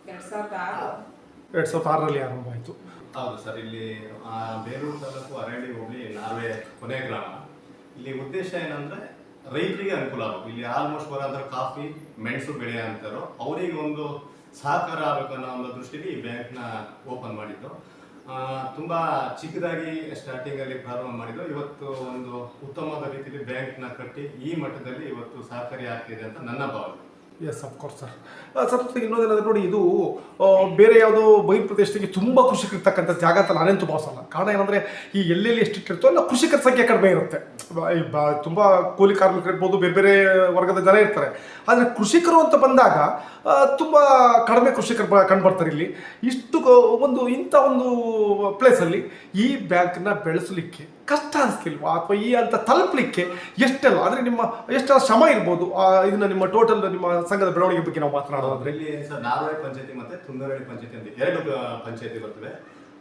2006 2006ರಲ್ಲಿ ಆರಂಭ ಆಯಿತು. ಹೌದು ಸರ್. ಇಲ್ಲಿ ಬೇಲೂರು ತಾಲೂಕು ಅರಳಿ ಹೋಬಳಿ ನಾರ್ವೆ ಕೊನೆ ಗ್ರಾಮ. ಇಲ್ಲಿ ಉದ್ದೇಶ ಏನಂದ್ರೆ ರೈತರಿಗೆ ಅನುಕೂಲ ಆಗಬೇಕು. ಇಲ್ಲಿ ಆಲ್ಮೋಸ್ಟ್ ಬರೋದ್ರೆ ಕಾಫಿ ಮೆಣಸು ಬೆಳೆ ಅಂತಾರೋ ಅವರಿಗೆ ಒಂದು ಸಹಕಾರ ಆಗಬೇಕು ಅನ್ನೋ ಒಂದು ದೃಷ್ಟಿಯಲ್ಲಿ ಈ ಬ್ಯಾಂಕ್ನ ಓಪನ್ ಮಾಡಿದ್ದು. ತುಂಬ ಚಿಕ್ಕದಾಗಿ ಸ್ಟಾರ್ಟಿಂಗಲ್ಲಿ ಪ್ರಾರಂಭ ಮಾಡಿದ್ದು. ಇವತ್ತು ಒಂದು ಉತ್ತಮವಾದ ರೀತಿಯಲ್ಲಿ ಬ್ಯಾಂಕ್ನ ಕಟ್ಟಿ ಈ ಮಟ್ಟದಲ್ಲಿ ಇವತ್ತು ಸಹಕಾರಿ ಆಗ್ತಿದೆ ಅಂತ ನನ್ನ ಭಾವನೆ. Yes of course sir. ಸರ್ ಇನ್ನೊಂದೇನಾದ್ರೆ ನೋಡಿ, ಇದು ಬೇರೆ ಯಾವುದೋ ಬೈಲು ಪ್ರದೇಶಕ್ಕೆ ತುಂಬ ಕೃಷಿಕರಿರ್ತಕ್ಕಂಥ ಜಾಗ ಅಂತ ನಾನೇಂತೂ ಭಾವಿಸಲ್ಲ. ಕಾರಣ ಏನಂದರೆ ಈ ಎಲ್ಲೆಲ್ಲಿ ಎಷ್ಟಿಟ್ಟಿರ್ತೋ ಅಲ್ಲ ಕೃಷಿಕರ ಸಂಖ್ಯೆ ಕಡಿಮೆ ಇರುತ್ತೆ. ತುಂಬ ಕೂಲಿ ಕಾರ್ಮಿಕರು ಇರ್ಬೋದು, ಬೇರೆ ಬೇರೆ ವರ್ಗದ ಜನ ಇರ್ತಾರೆ. ಆದರೆ ಕೃಷಿಕರು ಅಂತ ಬಂದಾಗ ತುಂಬ ಕಡಿಮೆ ಕೃಷಿಕರು ಕಂಡುಬರ್ತಾರೆ ಇಲ್ಲಿ. ಇಷ್ಟು ಇಂಥ ಒಂದು ಪ್ಲೇಸಲ್ಲಿ ಈ ಬ್ಯಾಂಕ್ನ ಬೆಳೆಸಲಿಕ್ಕೆ ಕಷ್ಟ ಅನಿಸ್ಲಿಲ್ವಾ? ಅಥವಾ ಈ ಅಂತ ತಲುಪಲಿಕ್ಕೆ ಎಷ್ಟೆಲ್ಲ ಅಂದರೆ ನಿಮ್ಮ ಎಷ್ಟೆಲ್ಲ ಶ್ರಮ ಇರ್ಬೋದು? ಇದನ್ನ ನಿಮ್ಮ ಟೋಟಲ್ ನಿಮ್ಮ ಸಂಘದ ಬೆಳವಣಿಗೆ ಬಗ್ಗೆ ನಾವು ಮಾತನಾಡೋದಾದ್ರೆ ಇಲ್ಲಿ ಸರ್ ನಾರ್ವೆ ಪಂಚಾಯತಿ ಮತ್ತೆ ತುಂಗರಳ್ಳಿ ಪಂಚಾಯತಿ ಅಂತ 2 ಪಂಚಾಯತಿ ಬರ್ತವೆ.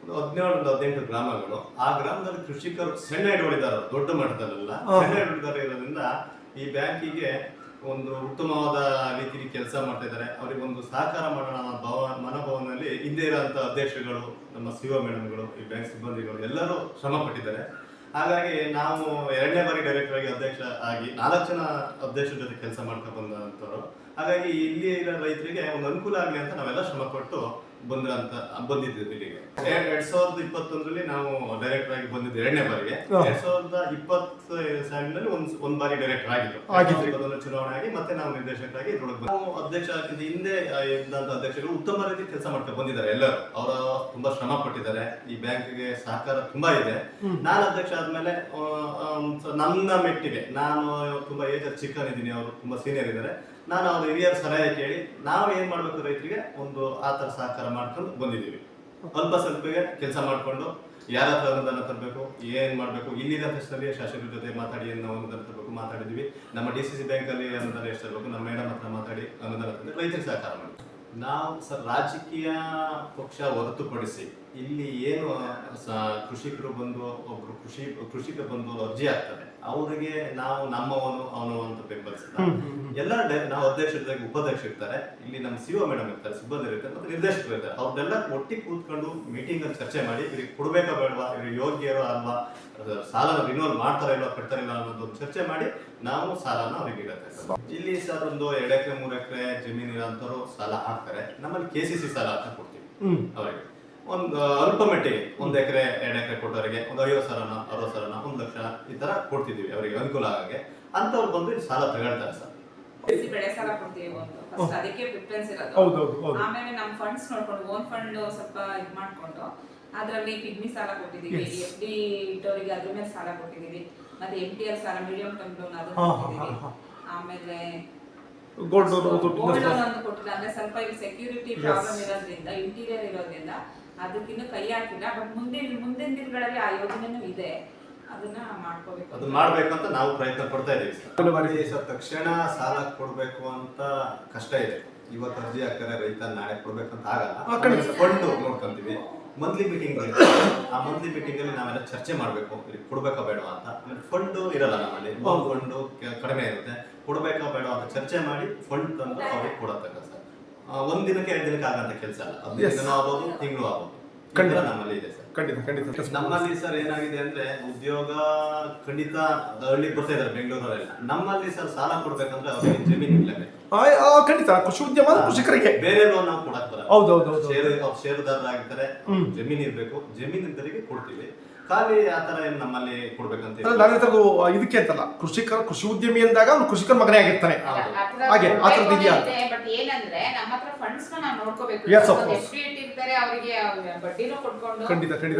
17-18 ಗ್ರಾಮಗಳು. ಆ ಗ್ರಾಮದಲ್ಲಿ ಕೃಷಿಕರು ಸಣ್ಣ ಹಿಡುವಳಿದಾರರು, ದೊಡ್ಡ ಮಟ್ಟದಲ್ಲ ಸಣ್ಣ ಹಿಡುವಳಿದಾರರು ಇರೋದ್ರಿಂದ ಈ ಬ್ಯಾಂಕಿಗೆ ಒಂದು ಉತ್ತಮವಾದ ರೀತಿಯಲ್ಲಿ ಕೆಲಸ ಮಾಡ್ತಾ ಇದ್ದಾರೆ. ಅವರಿಗೆ ಒಂದು ಸಹಕಾರ ಮಾಡೋಣ ಮನೋಭಾವನೆಯಲ್ಲಿ ಹಿಂದೆ ಇರೋಂಥ ಅಧ್ಯಕ್ಷಗಳು, ನಮ್ಮ ಸಿಒ ಮೇಡಮ್ಗಳು, ಈ ಬ್ಯಾಂಕ್ ಸಿಬ್ಬಂದಿಗಳು ಎಲ್ಲರೂ ಶ್ರಮ ಪಟ್ಟಿದ್ದಾರೆ. ಹಾಗಾಗಿ ನಾವು 2ನೇ ಬಾರಿ ಡೈರೆಕ್ಟರ್ ಆಗಿ ಅಧ್ಯಕ್ಷ ಆಗಿ 4 ಜನ ಅಧ್ಯಕ್ಷರ ಜೊತೆ ಕೆಲಸ ಮಾಡ್ಕೊಂಡು ಬಂದಂಥವ್ರು. ಹಾಗಾಗಿ ಇಲ್ಲಿ ಇರೋ ರೈತರಿಗೆ ಒಂದು ಅನುಕೂಲ ಆಗಲಿ ಅಂತ ನಾವೆಲ್ಲ ಶ್ರಮ ಪಟ್ಟು ಬಂದಿದ್ದೀವಿ ಇಲ್ಲಿಗೆ. 2021ರಲ್ಲಿ ನಾವು ಡೈರೆಕ್ಟರ್ ಆಗಿ ಬಂದಿದ್ದು 2ನೇ ಬಾರಿಗೆ. 2020 ಸಾಲಿನಲ್ಲಿ ಒಂದು ಬಾರಿ ಡೈರೆಕ್ಟರ್ ಆಗಿದ್ದು ಚುನಾವಣೆ ಆಗಿ ಮತ್ತೆ ನಾವು ನಿರ್ದೇಶಕರಾಗಿ ಇದ್ರೊಳಗೆ ನಾವು ಅಧ್ಯಕ್ಷ ಆಗಿದ್ದ ಹಿಂದೆ ಇದ್ದಂತ ಅಧ್ಯಕ್ಷರು ಉತ್ತಮ ರೀತಿ ಕೆಲಸ ಮಾಡ್ಕೊಂಡು ಬಂದಿದ್ದಾರೆ. ಎಲ್ಲರೂ ಅವರು ತುಂಬಾ ಶ್ರಮ ಪಟ್ಟಿದ್ದಾರೆ. ಈ ಬ್ಯಾಂಕ್ಗೆ ಸಹಕಾರ ತುಂಬಾ ಇದೆ. ನಾನು ಅಧ್ಯಕ್ಷ ಆದ್ಮೇಲೆ ನನ್ನ ಮೆಟ್ಟಿಗೆ ನಾನು ತುಂಬಾ ಏಜ್ ಚಿಕ್ಕನಿದ್ದೀನಿ, ಅವರು ತುಂಬಾ ಸೀನಿಯರ್ ಇದ್ದಾರೆ. ನಾನು ಅವ್ರ ಹಿರಿಯರ ಸಲಹೆ ಕೇಳಿ ನಾವು ಏನ್ ಮಾಡ್ಬೇಕು ರೈತರಿಗೆ ಒಂದು ಆತರ ಸಹಕಾರ ಮಾಡ್ಕೊಂಡು ಬಂದಿದ್ದೀವಿ. ಅಲ್ಪ ಸ್ವಲ್ಪಗೆ ಕೆಲಸ ಮಾಡ್ಕೊಂಡು ಯಾರ ಹತ್ರ ಅನುದಾನ ತರಬೇಕು, ಏನ್ ಮಾಡ್ಬೇಕು, ಇಲ್ಲಿದ್ದ ಸ್ಥಳೀಯ ಶಾಸಕರ ಜೊತೆ ಮಾತಾಡಿ ನಾವು ಅನುದಾನ ತರಬೇಕು ಮಾತಾಡಿದ್ವಿ. ನಮ್ಮ DCC ಬ್ಯಾಂಕ್ ಅಲ್ಲಿ ಅನುದಾನ ಎಷ್ಟು ತರಬೇಕು ನಮ್ಮ ಮೇಡಮ್ ಹತ್ರ ಮಾತಾಡಿ ಅನುದಾನ ತಂದ್ರೆ ರೈತರಿಗೆ ಸಹಕಾರ ಮಾಡಿ. ನಾವು ಸರ್ ರಾಜಕೀಯ ಪಕ್ಷ ಹೊರತುಪಡಿಸಿ ಇಲ್ಲಿ ಏನು ಕೃಷಿಕರು ಬಂದು ಒಬ್ರು ಕೃಷಿಕ ಬಂದು ಅರ್ಜಿ ಆಗ್ತಾರೆ, ಅವರಿಗೆ ನಾವು ನಮ್ಮವನು ಅವನು ಅಂತ ಬೆಂಬಲಿಸ್ತಾರೆ. ಎಲ್ಲ ನಾವು ಅಧ್ಯಕ್ಷರಾಗಿ ಉಪಾಧ್ಯಕ್ಷ ಇರ್ತಾರೆ, ಇಲ್ಲಿ ನಮ್ಮ ಸಿಒ ಮೇಡಮ್ ಇರ್ತಾರೆ, ಸಿಬ್ಬಂದಿ ಇರ್ತಾರೆ, ಮತ್ತೆ ನಿರ್ದೇಶಕರು ಇರ್ತಾರೆ. ಅವ್ರನ್ನೆಲ್ಲ ಒಟ್ಟಿಗೆ ಕೂತ್ಕೊಂಡು ಮೀಟಿಂಗ್ ಅಲ್ಲಿ ಚರ್ಚೆ ಮಾಡಿ ಇವ್ರಿಗೆ ಕೊಡ್ಬೇಕಾ ಬೇಡವಾ, ಇವ್ರಿಗೆ ಯೋಗ್ಯರೋ ಅಲ್ವಾ, ಸಾಲನ ರಿನ್ಯೂವಲ್ ಮಾಡ್ತಾರ ಇಲ್ವಾ ಕಟ್ತಾರ ಇಲ್ಲ ಅನ್ನೋದು ಚರ್ಚೆ ಮಾಡಿ ನಾವು ಸಾಲನ ಅವ್ರಿಗೆ ಇಡತ್ತೆ. ಇಲ್ಲಿ ಸರ್ ಒಂದು 2 ಎಕರೆ 3 ಎಕರೆ ಜಮೀನು ಇರೋಂಥವ್ರು ಸಾಲ ಹಾಕ್ತಾರೆ. ನಮ್ಮಲ್ಲಿ KCC ಸಾಲ ಅಂತ ಕೊಡ್ತೀವಿ ಅವರಿಗೆ. ಒಂದು ಅಲ್ಪ ಮಟ್ಟಿಗೆ 1 ಎಕರೆ 2 ಎಕರೆ ಕೊಟ್ಟವರಿಗೆ ಒಂದು 50,000 60,000 1 ಲಕ್ಷ ಈ ತರ ಕೊಡ್ತಿದೀವಿ ಅವರಿಗೆ ಅನುಕೂಲ ಆಗಕ್ಕೆ. ಅಂತವ್ರು ಬಂದು ಇಲ್ಲಿ ಸಾಲ ತಗೊಳ್ತಾರೆ ಸರ್. ಬೆಳೆ ಸಾಲ ಕೊಡ್ತೀವಿ ಫಸ್ಟ್, ಅದಕ್ಕೆ ಪ್ರಿಫರೆನ್ಸ್ ಇರೋದು. ಆಮೇಲೆ ನಮ್ಮ ಫಂಡ್ಸ್ ನೋಡ್ಕೊಂಡು ಓನ್ ಫಂಡ್ ಸ್ವಲ್ಪ ಇದು ಮಾಡ್ಕೊಂಡು ಅದರಲ್ಲಿ ಪಿಗ್ಮಿ ಸಾಲ ಕೊಟ್ಟಿದ್ದೀವಿ, FD ಇಟ್ಟವರಿಗೆ ಅದ್ರ ಮೇಲೆ ಸಾಲ ಕೊಟ್ಟಿದ್ದೀವಿ, ಮತ್ತೆ MTR ಸಾಲ ಮೀಡಿಯಂ ಟರ್ಮ್ ಲೋನ್ ಅದು ಕೊಟ್ಟಿದ್ದೀವಿ. ಆಮೇಲೆ ಗೋಲ್ಡ್ ಲೋನ್ ಒಂದು ಕೊಟ್ಟಿಲ್ಲ, ಅಂದ್ರೆ ಸ್ವಲ್ಪ ಈಗ ಸೆಕ್ಯೂರಿಟಿ ಪ್ರಾಬ್ಲಮ್ ಇರೋದ್ರಿಂದ ಇಂಟೀರಿಯರ್ ಇರೋದ್ರಿಂದ ಅದಕ್ಕಿನ್ನೂ ಕೈ ಹಾಕಿಲ್ಲ. ಬಟ್ ಮುಂದಿನ ದಿನಗಳಲ್ಲಿ ಆ ಯೋಜನೆನೂ ಇದೆ, ಅದನ್ನ ಮಾಡ್ಕೋಬೇಕು. ಅದನ್ನ ಮಾಡ್ಬೇಕು ಅಂತ ನಾವು ಪ್ರಯತ್ನ ಪಡ್ತಾ ಇದೀವಿ ಸರ್. ತಕ್ಷಣ ಸಾಲ ಕೊಡ್ಬೇಕು ಅಂತ ಕಷ್ಟ ಇದೆ. ಇವತ್ತು ಅರ್ಜಿ ಹಾಕ್ತಾರೆ, ರೈತ ನಾಳೆ ಕೊಡ್ಬೇಕಂತ ಆಗಲ್ಲ. ಫಂಡ್ ನೋಡ್ಕೊಂತೀವಿ, ಮಂತ್ಲಿ ಮೀಟಿಂಗ್ ಬರುತ್ತೆ. ಆ ಮಂತ್ಲಿ ಮೀಟಿಂಗ್ ಅಲ್ಲಿ ನಾವೆಲ್ಲ ಚರ್ಚೆ ಮಾಡ್ಬೇಕು, ಕೊಡ್ಬೇಕಾ ಬೇಡವಾ ಅಂತ. ಫಂಡ್ ಇರಲ್ಲ ನಮ್ಮಲ್ಲಿ, ಫಂಡ್ ಕಡಿಮೆ ಇರುತ್ತೆ. ಕೊಡ್ಬೇಕಾ ಬೇಡವಾ ಅಂತ ಚರ್ಚೆ ಮಾಡಿ ಫಂಡ್ ತಂದು ಅವ್ರಿಗೆ ಕೊಡತ್ತಕ್ಕ ಸರ್. 1 ದಿನಕ್ಕೆ 2 ದಿನಕ್ಕೆ ಆಗಂತ ಕೆಲಸ ಅಲ್ಲ, 15 ದಿನ ಆಗ್ಬೋದು, ತಿಂಗಳು ಆಗ್ಬೋದು. ನಮ್ಮಲ್ಲಿ ಇದೆ ಸರ್. ಖಂಡಿತ. ನಮ್ಮಲ್ಲಿ ಸರ್ ಏನಾಗಿದೆ ಅಂದ್ರೆ ಉದ್ಯೋಗ ಖಂಡಿತ ಹಳ್ಳಿಗೆ ಬರ್ತಾ ಇದಾರೆ ಬೆಂಗಳೂರಲ್ಲೆಲ್ಲ. ನಮ್ಮಲ್ಲಿ ಸರ್ ಸಾಲ ಕೊಡ್ಬೇಕಂದ್ರೆ ಅವ್ರಿಗೆ ಜಮೀನು ಇಲ್ಲಬೇಕು. ಖಂಡಿತ ಕೃಷಿ ಉದ್ಯಮ ಕೃಷಿಕರಿಗೆ ಬೇರೆ ಲೋನ್ ನಾವು ಕೊಡಕ್ ಬರಲ್ಲ. ಹೌದು. ಷೇರುದಾರರಾಗಿರ್ತಾರೆ, ಜಮೀನು ಇರ್ಬೇಕು, ಜಮೀನು ಇದ್ದವರಿಗೆ ಕೊಡ್ತೀವಿ. ಖಾಲಿ ಆತರ ಏನ್ ನಮ್ಮಲ್ಲಿ ಕೊಡ್ಬೇಕಂತ ಇದಕ್ಕೆ ಅಂತಲ್ಲ, ಕೃಷಿ ಉದ್ಯಮಿ ಅಂದಾಗ ಅವ್ನು ಕೃಷಿಕರ ಮಗನೇ ಆಗಿರ್ತಾನೆ. ಹಾಗೆ ಆ ತರದ್ದು ಇದೆಯಾ? ಬಟ್ ಏನಂದ್ರೆ ನಮ್ಮ ಹತ್ರ ಫಂಡ್ಸ್ ನಾವು ನೋಡ್ಕೋಬೇಕು. FD ಇಟ್ಟಿರ್ತಾರೆ, ಅವರಿಗೆ ಬಡ್ಡಿನೂ ಕೊಡ್ಕೊಂಡು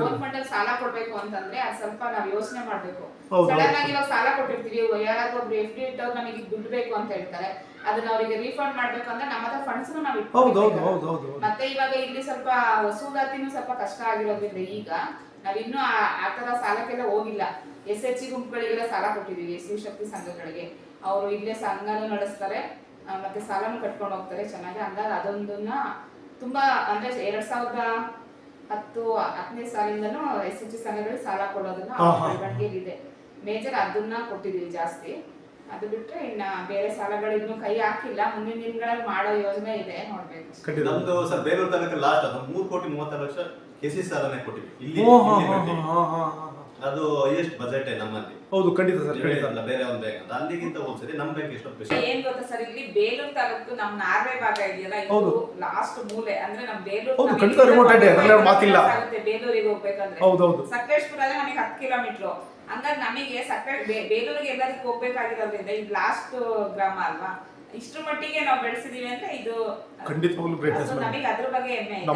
ಲೋನ್ ಫಂಡ್ ಅಲ್ಲಿ ಸಾಲ ಕೊಡ್ಬೇಕು ಅಂತಂದ್ರೆ ಅದು ಸ್ವಲ್ಪ ನಾವು ಯೋಚನೆ ಮಾಡ್ಬೇಕು. ಸಡನ್ ಆಗಿ ಇವಾಗ ಸಾಲ ಕೊಟ್ಟಿರ್ತೀವಿ, ಯಾರಾದ್ರೂ ಒಬ್ರು FD ಇಟ್ಟವ್ರು ನಮಗೆ ದುಡ್ಡು ಬೇಕು ಅಂತ ಹೇಳ್ತಾರೆ, ಅದನ್ನ ಅವರಿಗೆ ರೀಫಂಡ್ ಮಾಡ್ಬೇಕು ಅಂದ್ರೆ ನಮ್ಮ ಹತ್ರ ಫಂಡ್ಸ್ ನಾವು ಇಟ್ಕೋಬೇಕು. ಮತ್ತೆ ಇವಾಗ ಇಲ್ಲಿ ಸ್ವಲ್ಪ ವಸೂಲಾತಿನೂ ಸ್ವಲ್ಪ ಕಷ್ಟ ಆಗಿರೋದ್ರಿಂದ ಈಗ ನಾವಿನ್ನೂ ಆ ತರ ಸಾಲಕ್ಕೆಲ್ಲ ಹೋಗಿಲ್ಲ. SHG ಗುಂಪುಗಳಿಗೆಲ್ಲ ಸಾಲ ಕೊಟ್ಟಿದೀವಿ, SC ಶಕ್ತಿ ಸಂಘಗಳಿಗೆ. ಅವರು ಇಲ್ಲೇ ಸಂಘನೂ ನಡೆಸ್ತಾರೆ, ಮತ್ತೆ ಸಾಲನೂ ಕಟ್ಕೊಂಡು ಹೋಗ್ತಾರೆ ಚೆನ್ನಾಗಿ. ಅಂದಾಗ ಅದೊಂದನ್ನ ತುಂಬಾ ಅಂದ್ರೆ 2010-10ನೇ ಸಾಲಿಂದನೂ SHG ಸಂಘಗಳಿಗೆ ಸಾಲ ಕೊಡೋದನ್ನ ಬೆಳವಣಿಗೆಯಲ್ಲಿ ಇದೆ. ಮೇಜರ್ ಅದನ್ನ ಕೊಟ್ಟಿದೀವಿ ಜಾಸ್ತಿ. ಅದು ಬಿಟ್ರೆ ಇನ್ನ ಬೇರೆ ಸಾಲಗಳು ಇನ್ನೂ ಕೈ ಹಾಕಿಲ್ಲ, ಮುಂದಿನ ದಿನಗಳಲ್ಲಿ ಮಾಡೋ ಯೋಜನೆ ಇದೆ, ನೋಡ್ಬೇಕು. ನಮ್ದು ಸರ್ ಬೇಲೂರು ತಾಲೂಕು ಲಾಸ್ಟ್ ಅದು 3,36,00,000 ಕೆಸಿ ಸಾಲನೆ ಕೊಟ್ಟಿವಿ ಇಲ್ಲಿ. ಅದು ಹೈಯೆಸ್ಟ್ ಬಜೆಟ್ ನಮ್ಮಲ್ಲಿ. ಹೌದು ಖಂಡಿತ ಸರ್, ಖಂಡಿತ. ಬೇರೆ ಒಂದು ಬ್ಯಾಂಕ್ ಅಲ್ಲಿಗಿಂತ ಹೋಲ್ಸಿದ್ರೆ ನಮ್ಮ ಬ್ಯಾಂಕ್ ಎಷ್ಟು ಸ್ಪೆಷಲ್ ಏನ್ ಗೊತ್ತಾ ಸರ್, ಇಲ್ಲಿ ಬೇಲೂರು ತಾಲೂಕು ನಮ್ ನಾರ್ವೆ ಭಾಗ ಇದೆಯಲ್ಲ, ಇದು ಲಾಸ್ಟ್ ಮೂಲೆ. ಅಂದ್ರೆ ನಮ್ ಬೇಲೂರು ಮಾತಿಲ್ಲ, ಬೇಲೂರಿಗೆ ಹೋಗ್ಬೇಕಂದ್ರೆ ಸಕಲೇಶ್ಪುರ ನಮಗೆ 10 ಕಿಲೋಮೀಟರ್. ಹಂಗಾಗಿ ನಮಗೆ ಬೇಲೂರಿಗೆ ಎಲ್ಲದಕ್ಕೆ ಹೋಗ್ಬೇಕಾಗಿರೋದ್ರಿಂದ ಇದು ಲಾಸ್ಟ್ ಗ್ರಾಮ ಅಲ್ವಾ. ಇಷ್ಟು ಮಟ್ಟಿಗೆ ನಾವು ಬೆಳೆಸಿದೀವಿ ಅಂದ್ರೆ ಇದು ನಮಗೆ ಅದ್ರ ಬಗ್ಗೆ ಹೆಮ್ಮೆ ಇದೆ.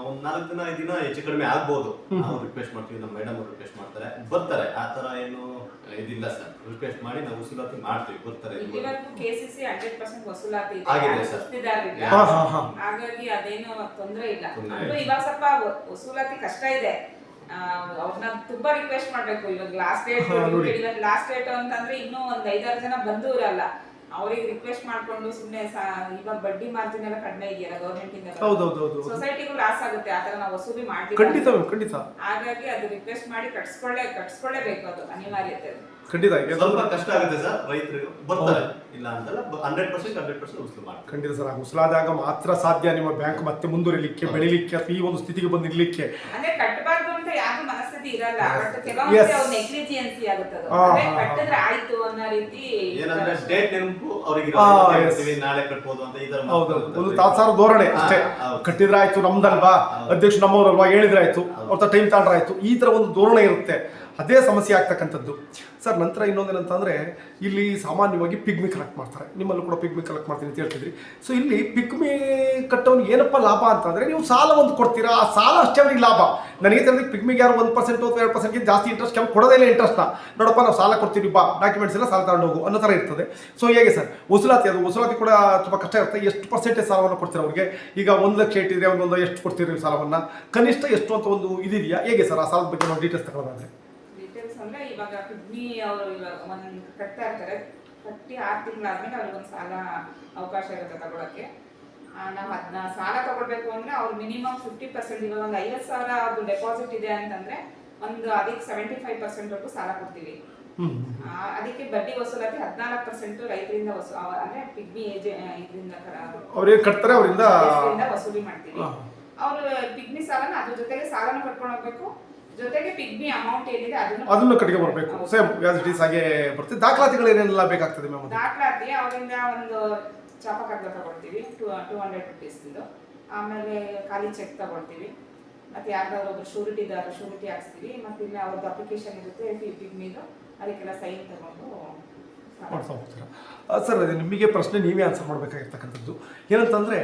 ಒಂದ್ 4 ದಿನ 5 ದಿನ ಹೆಚ್ಚು ಕಡಿಮೆ ಆಗ್ಬೋದು. ನಾವು ರಿಕ್ವೆಸ್ಟ್ ಮಾಡ್ತೀವಿ, ನಮ್ಮ ಮೇಡಮ್ ಅವರು ರಿಕ್ವೆಸ್ಟ್ ಮಾಡ್ತಾರೆ, ಬರ್ತಾರೆ. ಆ ತರ ಏನು ಇದಿಲ್ಲ ಸರ್. ರಿಕ್ವೆಸ್ಟ್ ಮಾಡಿ ನಾವು ವಸೂಲಾತಿ ಮಾಡ್ತೀವಿ, ಬರ್ತಾರೆ. ಇಲ್ಲಿವರೆಗೂ KCC 100% ವಸೂಲಾತಿ ಆಗಿದೆ ಸರ್. ಹಾಗಾಗಿ ಅದೇನು ತೊಂದರೆ ಇಲ್ಲ. ಅಂದ್ರೆ ಇವಾಗ ಸ್ವಲ್ಪ ವಸೂಲಾತಿ ಕಷ್ಟ ಇದೆ. ಅವ್ರನ್ನ ತುಂಬಾ ರಿಕ್ವೆಸ್ಟ್ ಮಾಡ್ಬೇಕು. ಇವಾಗ ಲಾಸ್ಟ್ ಡೇಟ್ ಅಂತಂದ್ರೆ ಇನ್ನೂ ಒಂದ್ 5-6 ಜನ ಬಂದೂ ಇರಲ್ಲ. ಅವ್ರಿಗೆ ರಿಕ್ವೆಸ್ಟ್ ಮಾಡ್ಕೊಂಡು ಸುಮ್ಮನೆ ಇವಾಗ ಬಡ್ಡಿ ಮಾರ್ಜಿನ್ ಎಲ್ಲ ಕಡಿಮೆ ಇದೆಯಲ್ಲ ಗವರ್ಮೆಂಟ್ ಇಂದ, ಸೊಸೈಟಿಗೂ ಲಾಸ್ ಆಗುತ್ತೆ ಆತರ ನಾವು ವಸೂಲಿ ಮಾಡ್ತೀವಿ. ಹಾಗಾಗಿ ಅದು ರಿಕ್ವೆಸ್ಟ್ ಮಾಡಿ ಕಟ್ಸ್ಕೊಳ್ಳೇಬೇಕು, ಅದು ಅನಿವಾರ್ಯತೆ. ಖಂಡಿತ ಸ್ವಲ್ಪ ಕಷ್ಟ ಆಗುತ್ತೆ ಸರ್ ರೈತರಿಗೆ, ಬರ್ತಾರೆ, ಇಲ್ಲ ಅಂತಲ್ಲ 100% ವಸೂಲು ಮಾಡ್ತಾರೆ. ಖಂಡಿತ ಸರ್. ವಸೂಲಾದಾಗ ಮಾತ್ರ ಸಾಧ್ಯ ನಿಮ್ಮ ಬ್ಯಾಂಕ್ ಮತ್ತೆ ಮುಂದುವರಿಲಿಕ್ಕೆ, ಬೆಳಿಲಿಕ್ಕೆ, ಈ ಒಂದು ಸ್ಥಿತಿಗೆ ಬಂದಿರ್ಲಿಕ್ಕೆ. ಅಂದ್ರೆ ಕಟ್ಟಬಾರ್ದು ಅಂತ ಯಾರು ಮನಸ್ಥಿತಿ ಇರಲ್ಲ, ಬಟ್ ಕೆಲವೊಂದು ನೆಗ್ಲಿಜಿಯನ್ಸಿ ಆಗುತ್ತೆ. ಕಟ್ಟಿದ್ರೆ ಆಯ್ತು ಅನ್ನೋ ರೀತಿ ಏನಂದ್ರೆ ಡೇಟ್ ನೆನಪು ಅವರಿಗೆ ನಾಳೆ ಕಟ್ಬೋದು ಅಂತ ಈ ತರ ಒಂದು ತಾತ್ಸಾರ ಧೋರಣೆ ಅಷ್ಟೇ. ಕಟ್ಟಿದ್ರೆ ಆಯ್ತು, ನಮ್ದಲ್ವಾ, ಅಧ್ಯಕ್ಷ ನಮ್ಮವರಲ್ವಾ, ಹೇಳಿದ್ರೆ ಆಯ್ತು, ಅವ್ರ ಟೈಮ್ ತಗೊಂಡ್ರೆ ಆಯ್ತು, ಈ ತರ ಒಂದು ಧೋರಣೆ ಇರುತ್ತೆ. ಅದೇ ಸಮಸ್ಯೆ ಆಗ್ತಕ್ಕಂಥದ್ದು ಸರ್. ನಂತರ ಇನ್ನೊಂದೇನಂತಂದರೆ, ಇಲ್ಲಿ ಸಾಮಾನ್ಯವಾಗಿ ಪಿಗ್ಮಿ ಕಲೆಕ್ಟ್ ಮಾಡ್ತಾರೆ. ನಿಮ್ಮಲ್ಲೂ ಕೂಡ ಪಿಗ್ಮಿ ಕಲೆಕ್ಟ್ ಮಾಡ್ತೀನಿ ಅಂತ ಹೇಳ್ತಿದ್ರಿ. ಸೊ ಇಲ್ಲಿ ಪಿಗ್ಮಿ ಕಟ್ಟೋನಿಗೆ ಏನಪ್ಪ ಲಾಭ ಅಂತಂದರೆ, ನೀವು ಸಾಲ ಒಂದು ಕೊಡ್ತೀರಾ, ಆ ಸಾಲ ಅಷ್ಟೇ ಅವ್ರಿಗೆ ಲಾಭ. ನನಗೆ ತಿಳಿದ್ರೆ ಪಿಗ್ಮಿಗೆ ಯಾರು 1% ಅಥವಾ 2% ಜಾಸ್ತಿ ಇಂಟ್ರೆಸ್ಟ್ ಕೊಡೋದೇ ಇಲ್ಲ. ಇಂಟ್ರೆಸ್ಟ್ನ ನೋಡಪ್ಪ ನಾವು ಸಾಲ ಕೊಡ್ತೀವಿ, ಬಾ ಡಾಕ್ಯುಮೆಂಟ್ಸ್ ಎಲ್ಲ ಸಾಲ ತಗೊಂಡು ಹೋಗು ಅನ್ನೋ ಥರ ಇರ್ತದೆ. ಸೊ ಹೇಗೆ ಸರ್ ವಸೂಲಾತಿ? ಅದು ವಸೂಲಾತಿ ಕೂಡ ತುಂಬ ಕಷ್ಟ ಇರುತ್ತೆ. ಎಷ್ಟು ಪರ್ಸೆಂಟೇಜ್ ಸಾಲವನ್ನು ಕೊಡ್ತೀರಾ ಅವ್ರಿಗೆ? ಈಗ 1 ಲಕ್ಷ ಇಟ್ಟಿದ್ರೆ ಒಂದು ಎಷ್ಟು ಕೊಡ್ತೀರಿ ಸಾಲವನ್ನು? ಕನಿಷ್ಠ ಎಷ್ಟು ಅಂತ ಒಂದು ಇದೆಯಾ? ಹೇಗೆ ಸರ್ ಆ ಸಾಲದ ಬಗ್ಗೆ ನಾವು ಡೀಟೇಲ್ಸ್ ತಗೊಳ್ಳೋದಾದ್ರೆ? ಅಂದ್ರೆ ಇವಾಗ ಪಿಗ್ಮಿ ಅವರು ಇವಾಗ ಒಂದ್ ಕಟ್ತಾ ಇರ್ತಾರೆ, ಕಟ್ಟಿ 6 ತಿಂಗಳಾದ್ಮೇಲೆ ಅವ್ರಿಗೆ ಒಂದು ಸಾಲ ಅವಕಾಶ ಇರುತ್ತೆ ತಗೊಳಕ್ಕೆ. ನಾವು ಅದನ್ನ ಸಾಲ ತಗೊಳ್ಬೇಕು ಅಂದ್ರೆ ಅವ್ರು ಮಿನಿಮಮ್ 50%, ಇವಾಗ ಒಂದು 50,000 ಅದು ಡೆಪಾಸಿಟ್ ಇದೆ ಅಂತಂದ್ರೆ ಒಂದು ಅದಕ್ಕೆ 75% ವರೆಗೂ ಸಾಲ ಕೊಡ್ತೀವಿ. ಅದಕ್ಕೆ ಬಡ್ಡಿ ವಸೂಲಾತಿ 14% ರೈತರಿಂದ ಅಂದ್ರೆ ಪಿಗ್ಮಿ ಇದರಿಂದ ಅವ್ರಿಗೆ ಕಟ್ತಾರೆ, ಅವರಿಂದ ವಸೂಲಿ ಮಾಡ್ತೀವಿ. ಅವ್ರು ಪಿಗ್ಮಿ ಸಾಲನ ಅದ್ರ ಜೊತೆಗೆ ಸಾಲನ ಕಟ್ಕೊಂಡು ಹೋಗ್ಬೇಕು, ಜೊತೆಗೆ ಪಿಗ್ಮಿ ಅಮೌಂಟ್ ಏನಿದೆ ಅದನ್ನು ಕಟ್ಟಿಗೆ ಬರಬೇಕು. ಸೇಮ್ ಆಸ್ ಇಟ್ ಈಸ್ ಹಾಗೆ ಬರ್ತದೆ. ದಾಖಲಾತಿಗಳು ಏನೆಲ್ಲ ಬೇಕಾಗ್ತದೆ ಮ್ಯಾಮ್? ದಾಖಲಾತಿ ಅವರಿಂದ ಒಂದು ಚಾಪ ಕಾಗದ ತಗೊಳ್ತೀವಿ 200 rupees. ಆಮೇಲೆ ಖಾಲಿ ಚೆಕ್ ತಗೊಳ್ತೀವಿ, ಮತ್ತೆ ಯಾರ್ದಾದ್ರು ಒಬ್ರು ಶೂರಿಟಿ ಹಾಕ್ಸ್ತೀವಿ, ಮತ್ತೆ ಇಲ್ಲಿ ಅವ್ರದ್ದು ಅಪ್ಲಿಕೇಶನ್ ಇರುತ್ತೆ ಪಿಗ್ಮಿದು, ಅದಕ್ಕೆಲ್ಲ ಸೈನ್ ತಗೊಂಡು ಮಾಡ್ತಾ ಹೋಗ್ತೀರಾ ಸರ್. ನಿಮಗೆ ಪ್ರಶ್ನೆ ನೀವೇ ಆನ್ಸರ್ ಮಾಡಬೇಕಾಗಿರ್ತಕ್ಕಂಥದ್ದು ಏನಂತಂದರೆ,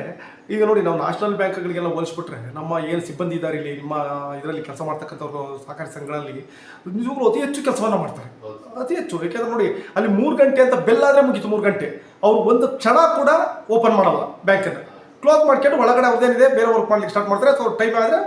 ಈಗ ನೋಡಿ ನಾವು ನ್ಯಾಷನಲ್ ಬ್ಯಾಂಕ್ಗಳಿಗೆಲ್ಲ ಹೋಲಿಸ್ಬಿಟ್ರೆ ನಮ್ಮ ಏನು ಸಿಬ್ಬಂದಿ ಇದ್ದಾರೆ ಇಲ್ಲಿ ನಿಮ್ಮ ಇದರಲ್ಲಿ ಕೆಲಸ ಮಾಡ್ತಕ್ಕಂಥವ್ರು ಸಹಕಾರಿ ಸಂಘಗಳಲ್ಲಿ ನಿಜವಾಗ್ಲೂ ಅತಿ ಹೆಚ್ಚು ಕೆಲಸವನ್ನು ಮಾಡ್ತಾರೆ, ಅತಿ ಹೆಚ್ಚು. ಯಾಕೆಂದ್ರೆ ನೋಡಿ ಅಲ್ಲಿ 3 ಗಂಟೆ ಅಂತ ಬೆಲ್ ಆದರೆ ಮುಗೀತು, 3 ಗಂಟೆ. ಅವ್ರು ಒಂದು ಕ್ಷಣ ಕೂಡ ಓಪನ್ ಮಾಡಲ್ಲ ಬ್ಯಾಂಕನ್ನು, ಕ್ಲೋಸ್ ಮಾಡ್ಕೊಂಡು ಒಳಗಡೆ ಅವ್ರದ್ದೇನಿದೆ ಬೇರೆ ವರ್ಕ್ ಮಾಡ್ಲಿಕ್ಕೆ ಸ್ಟಾರ್ಟ್ ಮಾಡ್ತಾರೆ. ಅಥವಾ ಟೈಮ್ ಆದರೆ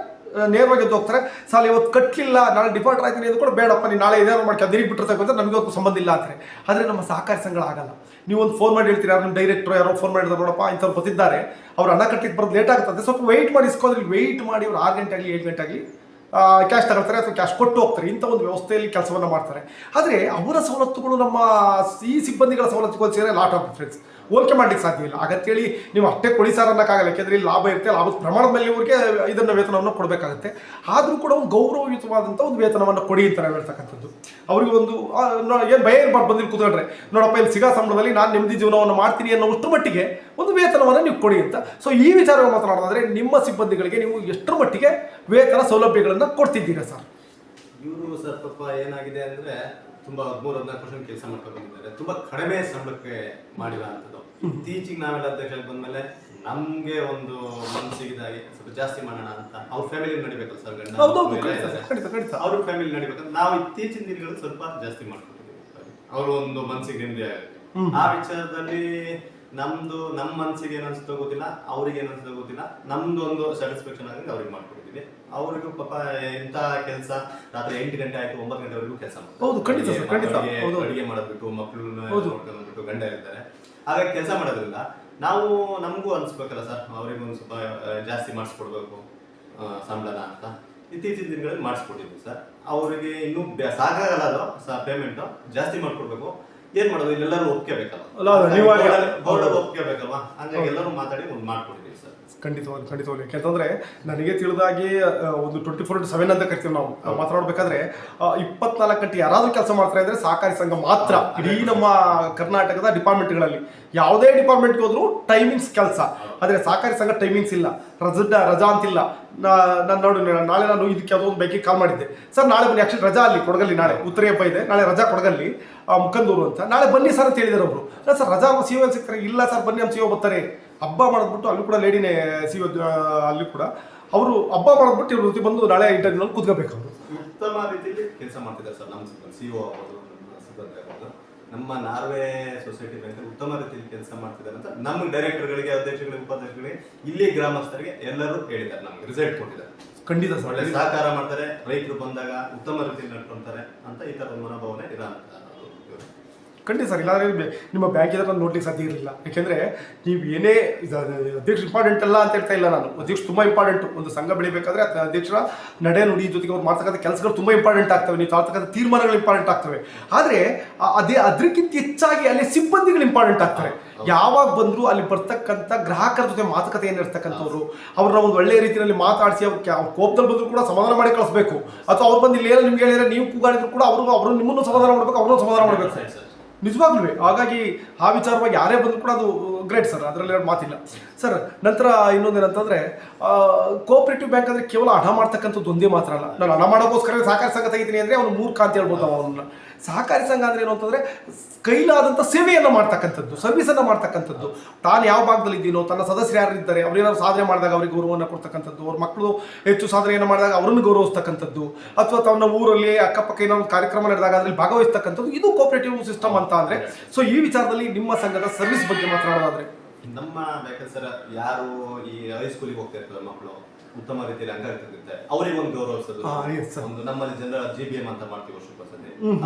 ನೇರವಾಗಿ ಎದ್ದು ಹೋಗ್ತಾರೆ. ಸಾಲ ಇವತ್ತು ಕಟ್ಟಲಿಲ್ಲ, ನಾಳೆ ಡಿಫಾಲ್ಟ್ ಆಯ್ತೀನಿ ಅದು ಕೂಡ ಬೇಡಪ್ಪ, ನೀನು ನಾಳೆ ಇದೇನೋ ಮಾಡ್ಕೊಂಡು ಅದಿರಿಗೆ ಬಿಟ್ಟಿರ್ತಕ್ಕಂಥ ನಮಗೆ ಅದಕ್ಕೂ ಸಂಬಂಧ ಇಲ್ಲ ಅಂತಾರೆ. ಆದರೆ ನಮ್ಮ ಸಹಕಾರಿ ಸಂಘಗಳಾಗಲ್ಲ. ನೀವು ಒಂದು ಫೋನ್ ಮಾಡಿ ಹೇಳ್ತೀರಿ, ಯಾರು ನಿಮ್ಮ ಡೈರೆಕ್ಟ್ರು ಯಾರೋ ಫೋನ್ ಮಾಡಿದ್ರೆ, ನೋಡಪ್ಪ ಇಂಥವ್ರು ಗೊತ್ತಿದ್ದಾರೆ, ಅವ್ರು ಹಣ ಕಟ್ಟಲಿಕ್ಕೆ ಬರೋದು ಲೇಟ್ ಆಗುತ್ತೆ, ಸ್ವಲ್ಪ ವೆಯ್ಟ್ ಮಾಡಿ ಇಸ್ಕೊಂಡ್ರೆ ವೆಯ್ಟ್ ಮಾಡಿ ಅವ್ರು 6 ಗಂಟೆ ಆಗಲಿ 7 ಗಂಟೆ ಆಗಲಿ ಕ್ಯಾಶ್ ತಗೊಳ್ತಾರೆ ಅಥವಾ ಕ್ಯಾಶ್ ಕೊಟ್ಟು ಹೋಗ್ತಾರೆ. ಇಂಥ ಒಂದು ವ್ಯವಸ್ಥೆಯಲ್ಲಿ ಕೆಲಸವನ್ನು ಮಾಡ್ತಾರೆ. ಆದರೆ ಅವರ ಸವಲತ್ತುಗಳು ನಮ್ಮ ಈ ಸಿಬ್ಬಂದಿಗಳ ಸವಲತ್ತುಗಳು ಸೇರಿ ಲಾಟ್ ಆಫ್ ಡಿಫ್ರೆನ್ಸ್. ಹೋಲಿಕೆ ಮಾಡ್ಲಿಕ್ಕೆ ಸಾಧ್ಯ ಇಲ್ಲ. ಆಗತ್ತೇಳಿ ನೀವು ಅಷ್ಟೇ ಕೊಡಿ ಸರ್ ಅನ್ನೋಕ್ಕಾಗಲ್ಲ, ಯಾಕೆಂದರೆ ಇಲ್ಲಿ ಲಾಭ ಇರುತ್ತೆ, ಲಾಭದ ಪ್ರಮಾಣದ ಮೇಲೆ ಇವರಿಗೆ ಇದನ್ನು ವೇತನವನ್ನು ಕೊಡಬೇಕಾಗುತ್ತೆ. ಆದರೂ ಕೂಡ ಒಂದು ಗೌರವಯುತವಾದಂಥ ಒಂದು ವೇತನವನ್ನು ಕೊಡಿ ಅಂತ ನಾವು ಹೇಳ್ತಕ್ಕಂಥದ್ದು. ಅವರಿಗೆ ಒಂದು ಏನು ಭಯ ಇರಬಾರ್ದು, ಬಂದಿಲ್ಲಿ ಕೂತ್ಕೊಂಡ್ರೆ ನೋಡಪ್ಪ ಇಲ್ಲಿ ಸಿಗೋ ಸಂಬಳದಲ್ಲಿ ನಾನು ನೆಮ್ಮದಿ ಜೀವನವನ್ನು ಮಾಡ್ತೀನಿ ಅನ್ನೋಷ್ಟು ಮಟ್ಟಿಗೆ ಒಂದು ವೇತನವನ್ನು ನೀವು ಕೊಡಿ ಅಂತ. ಸೊ ಈ ವಿಚಾರವನ್ನು ಮಾತನಾಡೋದಾದರೆ ನಿಮ್ಮ ಸಿಬ್ಬಂದಿಗಳಿಗೆ ನೀವು ಎಷ್ಟರ ಮಟ್ಟಿಗೆ ವೇತನ ಸೌಲಭ್ಯಗಳನ್ನು ಕೊಡ್ತಿದ್ದೀರಾ ಸರ್? ಇವರು ಸರ್ ಪಾಪ ಏನಾಗಿದೆ ಅಂದರೆ ತುಂಬಾ 13-14 ವರ್ಷ ಕೆಲಸ ಮಾಡ್ಕೊಂಡು ಬಂದಿದ್ದಾರೆ. ತುಂಬಾ ಕಡಿಮೆ ಸಂಬಳಕ್ಕೆ ಮಾಡಿರೋ ಅಂಥದ್ದು. ಇತ್ತೀಚೆಗೆ ನಾವೆಲ್ಲ ಅಧ್ಯಕ್ಷರಿಗೆ ಬಂದ್ಮೇಲೆ ನಮ್ಗೆ ಒಂದು ಮನಸ್ಸಿಗಿದಾಗಿ ಸ್ವಲ್ಪ ಜಾಸ್ತಿ ಮಾಡೋಣ ಅಂತ. ಅವ್ರ ಫ್ಯಾಮಿಲಿ ನಡಿಬೇಕಲ್ಲ ಸರ್, ಗಂಡ ಅವ್ರ ಫ್ಯಾಮಿಲಿ ನಡಿಬೇಕಂತ ನಾವು ಇತ್ತೀಚಿನ ದಿನಗಳಲ್ಲಿ ಸ್ವಲ್ಪ ಜಾಸ್ತಿ ಮಾಡ್ಕೊಂಡಿದ್ದೀವಿ. ಅವರು ಒಂದು ಮನಸ್ಸಿಗೆ ನೆಮ್ಮದಿ ಆಗುತ್ತೆ. ಆ ವಿಚಾರದಲ್ಲಿ ನಮ್ದು ನಮ್ಮ ಮನಸ್ಸಿಗೆ ಏನು ಅನ್ಸುತ್ತೋ ಗೊತ್ತಿಲ್ಲ, ಅವ್ರಿಗೆ ಏನು ಅನ್ಸುತ್ತೋ ಗೊತ್ತಿಲ್ಲ, ನಮ್ದು ಒಂದು ಸ್ಯಾಟಿಸ್ಫ್ಯಾಕ್ಷನ್ ಆಗಿ ಅವ್ರಿಗೆ ಮಾಡ್ಕೊಡ್ತೀವಿ. ಅವ್ರಿಗೂ ಪಾಪ ಎಂತ ಕೆಲಸ ರಾತ್ರಿ 8 ಗಂಟೆ ಆಯ್ತು 9 ಗಂಟೆವರೆಗೂ ಕೆಲಸ ಮಾಡ್ತಾರೆ. ಅಡಿಗೆ ಮಾಡೋದ್ಬಿಟ್ಟು ಮಕ್ಕಳನ್ನ ನೋಡ್ಕೊಂಡ್ಬಿಟ್ಟು ಗಂಡ ಇರ್ತಾರೆ. ಹಾಗಾಗಿ ಕೆಲಸ ಮಾಡೋದ್ರಿಂದ ನಾವು ನಮಗೂ ಅನ್ಸ್ಬೇಕಲ್ಲ ಸರ್, ಅವ್ರಿಗೂ ಒಂದು ಸ್ವಲ್ಪ ಜಾಸ್ತಿ ಮಾಡಿಸ್ಕೊಡ್ಬೇಕು ಸಂಬಳನ ಅಂತ ಇತ್ತೀಚಿನ ದಿನಗಳಲ್ಲಿ ಮಾಡಿಸ್ಕೊಟ್ಟಿದ್ವಿ ಸರ್. ಅವರಿಗೆ ಇನ್ನೂ ಸಾಕಾಗಲ್ಲ, ಅದು ಪೇಮೆಂಟು ಜಾಸ್ತಿ ಮಾಡಿಕೊಡ್ಬೇಕು. ಏನ್ ಮಾಡೋದು, ಇಲ್ಲೆಲ್ಲರೂ ಒಪ್ಕೋಬೇಕಲ್ಲ, ಬೋರ್ಡ್ ಒಪ್ಕೋಬೇಕಲ್ವಾ, ಹಂಗಾಗಿ ಎಲ್ಲರೂ ಮಾತಾಡಿ ಒಂದು ಮಾಡ್ಕೊಟ್ಟಿದ್ದೀವಿ ಸರ್. ಖಂಡಿತವಾಗಿ ಯಾಕೆಂತಂದ್ರೆ ನನಗೆ ತಿಳಿದಾಗಿ ಒಂದು 24/7 ಅಂತ ಕರಿತೀವಿ ನಾವು ಮಾತಾಡಬೇಕಾದ್ರೆ 24 ಗಂಟೆ ಯಾರಾದ್ರೂ ಕೆಲಸ ಮಾಡ್ತಾರೆ ಅಂದ್ರೆ ಸಹಕಾರಿ ಸಂಘ ಮಾತ್ರ. ಇಡೀ ನಮ್ಮ ಕರ್ನಾಟಕದ ಡಿಪಾರ್ಟ್ಮೆಂಟ್ಗಳಲ್ಲಿ ಯಾವುದೇ ಡಿಪಾರ್ಟ್ಮೆಂಟ್ಗೆ ಹೋದ್ರು ಟೈಮಿಂಗ್ಸ್ ಕೆಲಸ, ಆದರೆ ಸಹಕಾರಿ ಸಂಘ ಟೈಮಿಂಗ್ಸ್ ಇಲ್ಲ, ರಜಾ ಅಂತಿಲ್ಲ. ನಾನು ನೋಡಿ ನಾಳೆ ನಾನು ಇದಕ್ಕೆ ಯಾವುದೋ ಒಂದು ಬೈಕಿಗೆ ಕಾಲ್ ಮಾಡಿದ್ದೆ, ಸರ್ ನಾಳೆ ಬನ್ನಿ, ಆಕ್ಚುಲಿ ರಜಾ ಅಲ್ಲಿ ಕೊಡಗಲ್ಲಿ, ನಾಳೆ ಉತ್ತರ ಹಬ್ಬ ಇದೆ, ನಾಳೆ ರಜಾ ಕೊಡಗಲ್ಲಿ ಮುಖಂದೂರು ಅಂತ, ನಾಳೆ ಬನ್ನಿ ಸರ್ ಅಂತ ಹೇಳಿದ್ರು ಅವರು. ಸರ್ ರಜಾ CO ಸಿಗ್ತಾರೆ, ಇಲ್ಲ ಸರ್ ಬನ್ನಿ ನಮ್ಮ CO ಬರ್ತಾರೆ. ಹಬ್ಬ ಮಾಡಿದ್ಬಿಟ್ಟು ಅಲ್ಲೂ ಕೂಡ ಲೇಡಿನೇ CO ಅಲ್ಲಿ ಕೂಡ ಅವರು ಹಬ್ಬ ಮಾಡಿದ್ಬಿಟ್ಟು ಇವ್ರ ಜೊತೆ ಬಂದು ನಾಳೆ ಇಂಟರ್ವ್ಯೂನಲ್ಲಿ ಕೂತ್ಕೋಬೇಕು. ಅವರು ಉತ್ತಮ ರೀತಿಯಲ್ಲಿ ಕೆಲಸ ಮಾಡ್ತಿದ್ದಾರೆ ಸರ್. ನಮ್ಮ CO ಆಗ್ಬೋದು, ಸಿಬ್ಬಂದಿ ಆಗ್ಬೋದು, ನಮ್ಮ ನಾರ್ವೆ ಸೊಸೈಟಿ ಬ್ಯಾಂಕ್ ಉತ್ತಮ ರೀತಿಯಲ್ಲಿ ಕೆಲಸ ಮಾಡ್ತಿದ್ದಾರೆ ಅಂತ ನಮ್ಮ ಡೈರೆಕ್ಟರ್ಗಳಿಗೆ, ಅಧ್ಯಕ್ಷಗಳಿಗೆ, ಉಪಾಧ್ಯಕ್ಷಗಳಿಗೆ, ಇಲ್ಲಿ ಗ್ರಾಮಸ್ಥರಿಗೆ ಎಲ್ಲರೂ ಹೇಳಿದ್ದಾರೆ, ನಮ್ಗೆ ರಿಸಲ್ಟ್ ಕೊಟ್ಟಿದ್ದಾರೆ. ಖಂಡಿತ ಸರ್, ಒಳ್ಳೆ ಸಹಕಾರ ಮಾಡ್ತಾರೆ, ರೈತರು ಬಂದಾಗ ಉತ್ತಮ ರೀತಿಯಲ್ಲಿ ನಡ್ಕೊಂತಾರೆ ಅಂತ ಈ ತರ ಮನೋಭಾವನೆ ಇರೋ ಅಂತ. ಖಂಡಿತ ಸರ್, ಇಲ್ಲಾಂದರೆ ನಿಮ್ಮ ಬ್ಯಾಂಕ್ ಇದ್ರೆ ನಾನು ನೋಡ್ಲಿಕ್ಕೆ ಸಾಧ್ಯ ಇರಲಿಲ್ಲ. ಯಾಕೆಂದರೆ ನೀವು ಏನೇ ಅಧ್ಯಕ್ಷ ಇಂಪಾರ್ಟೆಂಟ್ ಅಲ್ಲ ಅಂತ ಹೇಳ್ತಾ ಇಲ್ಲ ನಾನು, ಅಧ್ಯಕ್ಷ ತುಂಬ ಇಂಪಾರ್ಟೆಂಟು. ಒಂದು ಸಂಘ ಬೆಳಿಬೇಕಾದ್ರೆ ಅಧ್ಯಕ್ಷರ ನಡೆ ನುಡಿ ಜೊತೆಗೆ ಅವ್ರು ಮಾಡ್ತಕ್ಕಂಥ ಕೆಲಸಗಳು ತುಂಬ ಇಂಪಾರ್ಟೆಂಟ್ ಆಗ್ತವೆ, ನೀವು ತಾಳ್ತಕ್ಕಂಥ ತೀರ್ಮಾನಗಳು ಇಂಪಾರ್ಟೆಂಟ್ ಆಗ್ತವೆ. ಆದರೆ ಅದಕ್ಕಿಂತ ಹೆಚ್ಚಾಗಿ ಅಲ್ಲಿ ಸಿಬ್ಬಂದಿಗಳು ಇಂಪಾರ್ಟೆಂಟ್ ಆಗ್ತಾರೆ. ಯಾವಾಗ ಬಂದರೂ ಅಲ್ಲಿ ಬರ್ತಕ್ಕಂಥ ಗ್ರಾಹಕರ ಜೊತೆ ಮಾತುಕತೆ ಏನಿರ್ತಕ್ಕಂಥವ್ರು, ಅವ್ರನ್ನ ಒಂದು ಒಳ್ಳೆಯ ರೀತಿಯಲ್ಲಿ ಮಾತಾಡಿಸಿ ಅವ್ರ ಕೋಪದಲ್ಲಿ ಬಂದರೂ ಕೂಡ ಸಮಾಧಾನ ಮಾಡಿ ಕಳಿಸ್ಬೇಕು. ಅಥವಾ ಅವ್ರು ಬಂದು ಇಲ್ಲಿ ಏನೋ ನಿಮ್ಗೆ ಹೇಳಿದ್ರೆ ನೀವು ಕೂಗಾಡಿದ್ರು ಕೂಡ ಅವರು ನಿಮ್ಮನ್ನು ಸಮಾಧಾನ ಮಾಡಬೇಕು, ಅವ್ರನ್ನೂ ಸಮಾಧಾನ ಮಾಡಬೇಕು ನಿಜವಾಗ್ಲೂ. ಹಾಗಾಗಿ ಆ ವಿಚಾರವಾಗಿ ಯಾರೇ ಬಂದರೂ ಕೂಡ ಅದು ಗ್ರೇಟ್ ಸರ್, ಅದರಲ್ಲಿ ಮಾತಿಲ್ಲ ಸರ್. ನಂತರ ಇನ್ನೊಂದೇನಂತಂದರೆ ಕೋಆಪರೇಟಿವ್ ಬ್ಯಾಂಕ್ ಅಂದರೆ ಕೇವಲ ಹಣ ಮಾಡ್ತಕ್ಕಂಥದ್ದು ಒಂದೇ ಮಾತ್ರ ಅಲ್ಲ. ನಾನು ಹಣ ಮಾಡೋಕ್ಕೋಸ್ಕರ ಸಹಕಾರಿ ಸಂಘ ತೆಗಿತೀನಿ ಅಂದರೆ ಅವನು ಮೂರ್ಖ ಅಂತ ಹೇಳ್ಬೋದು ಅವನ್ನ. ಸಹಕಾರಿ ಸಂಘ ಅಂದರೆ ಏನು ಅಂತಂದರೆ ಕೈಲಾದಂಥ ಸೇವೆಯನ್ನು ಮಾಡ್ತಕ್ಕಂಥದ್ದು, ಸರ್ವಿಸನ್ನು ಮಾಡ್ತಕ್ಕಂಥದ್ದು. ತಾನು ಯಾವ ಭಾಗದಲ್ಲಿ ಇದ್ದೀನೋ, ತನ್ನ ಸದಸ್ಯರು ಯಾರಿದ್ದಾರೆ, ಅವ್ರೇನಾದ್ರು ಸಾಧನೆ ಮಾಡಿದಾಗ ಅವ್ರಿಗೆ ಗೌರವವನ್ನು ಕೊಡ್ತಕ್ಕಂಥದ್ದು, ಅವ್ರ ಮಕ್ಕಳು ಹೆಚ್ಚು ಸಾಧನೆಯನ್ನು ಮಾಡಿದಾಗ ಅವರನ್ನು ಗೌರವಿಸ್ತಕ್ಕಂಥದ್ದು, ಅಥವಾ ತನ್ನ ಊರಲ್ಲಿ ಅಕ್ಕಪಕ್ಕ ಏನಾದ್ರು ಕಾರ್ಯಕ್ರಮ ನಡೆದಾಗ ಅದರಲ್ಲಿ ಭಾಗವಹಿಸ್ತಕ್ಕಂಥದ್ದು, ಇದು ಕೋಆಪರೇಟಿವ್ ಸಿಸ್ಟಮ್ ಅಂತ ಅಂದರೆ. ಸೊ ಈ ವಿಚಾರದಲ್ಲಿ ನಿಮ್ಮ ಸಂಘದ ಸರ್ವಿಸ್ ಬಗ್ಗೆ ಮಾತನಾಡೋದಾದ್ರೆ, ನಮ್ಮ ಬೇಕಾದ್ರೆ ಸರ್, ಯಾರು ಈ ಹೈಸ್ಕೂಲಿಗೆ ಹೋಗ್ತಾ ಇರ್ತಾರೆ ಮಕ್ಕಳು, ಉತ್ತಮ ರೀತಿಯಲ್ಲಿ ಅಂಗವಿಕಲರಿರ್ತಾರೆ, ಅವರಿಗೆ ಒಂದು ಗೌರವಿಸೋದು. ಒಂದು ನಮ್ಮಲ್ಲಿ ಜನರ GBM ಅಂತ ಮಾಡ್ತೀವಿ ವರ್ಷಕ್ಕೊಂದ್ಸತಿ,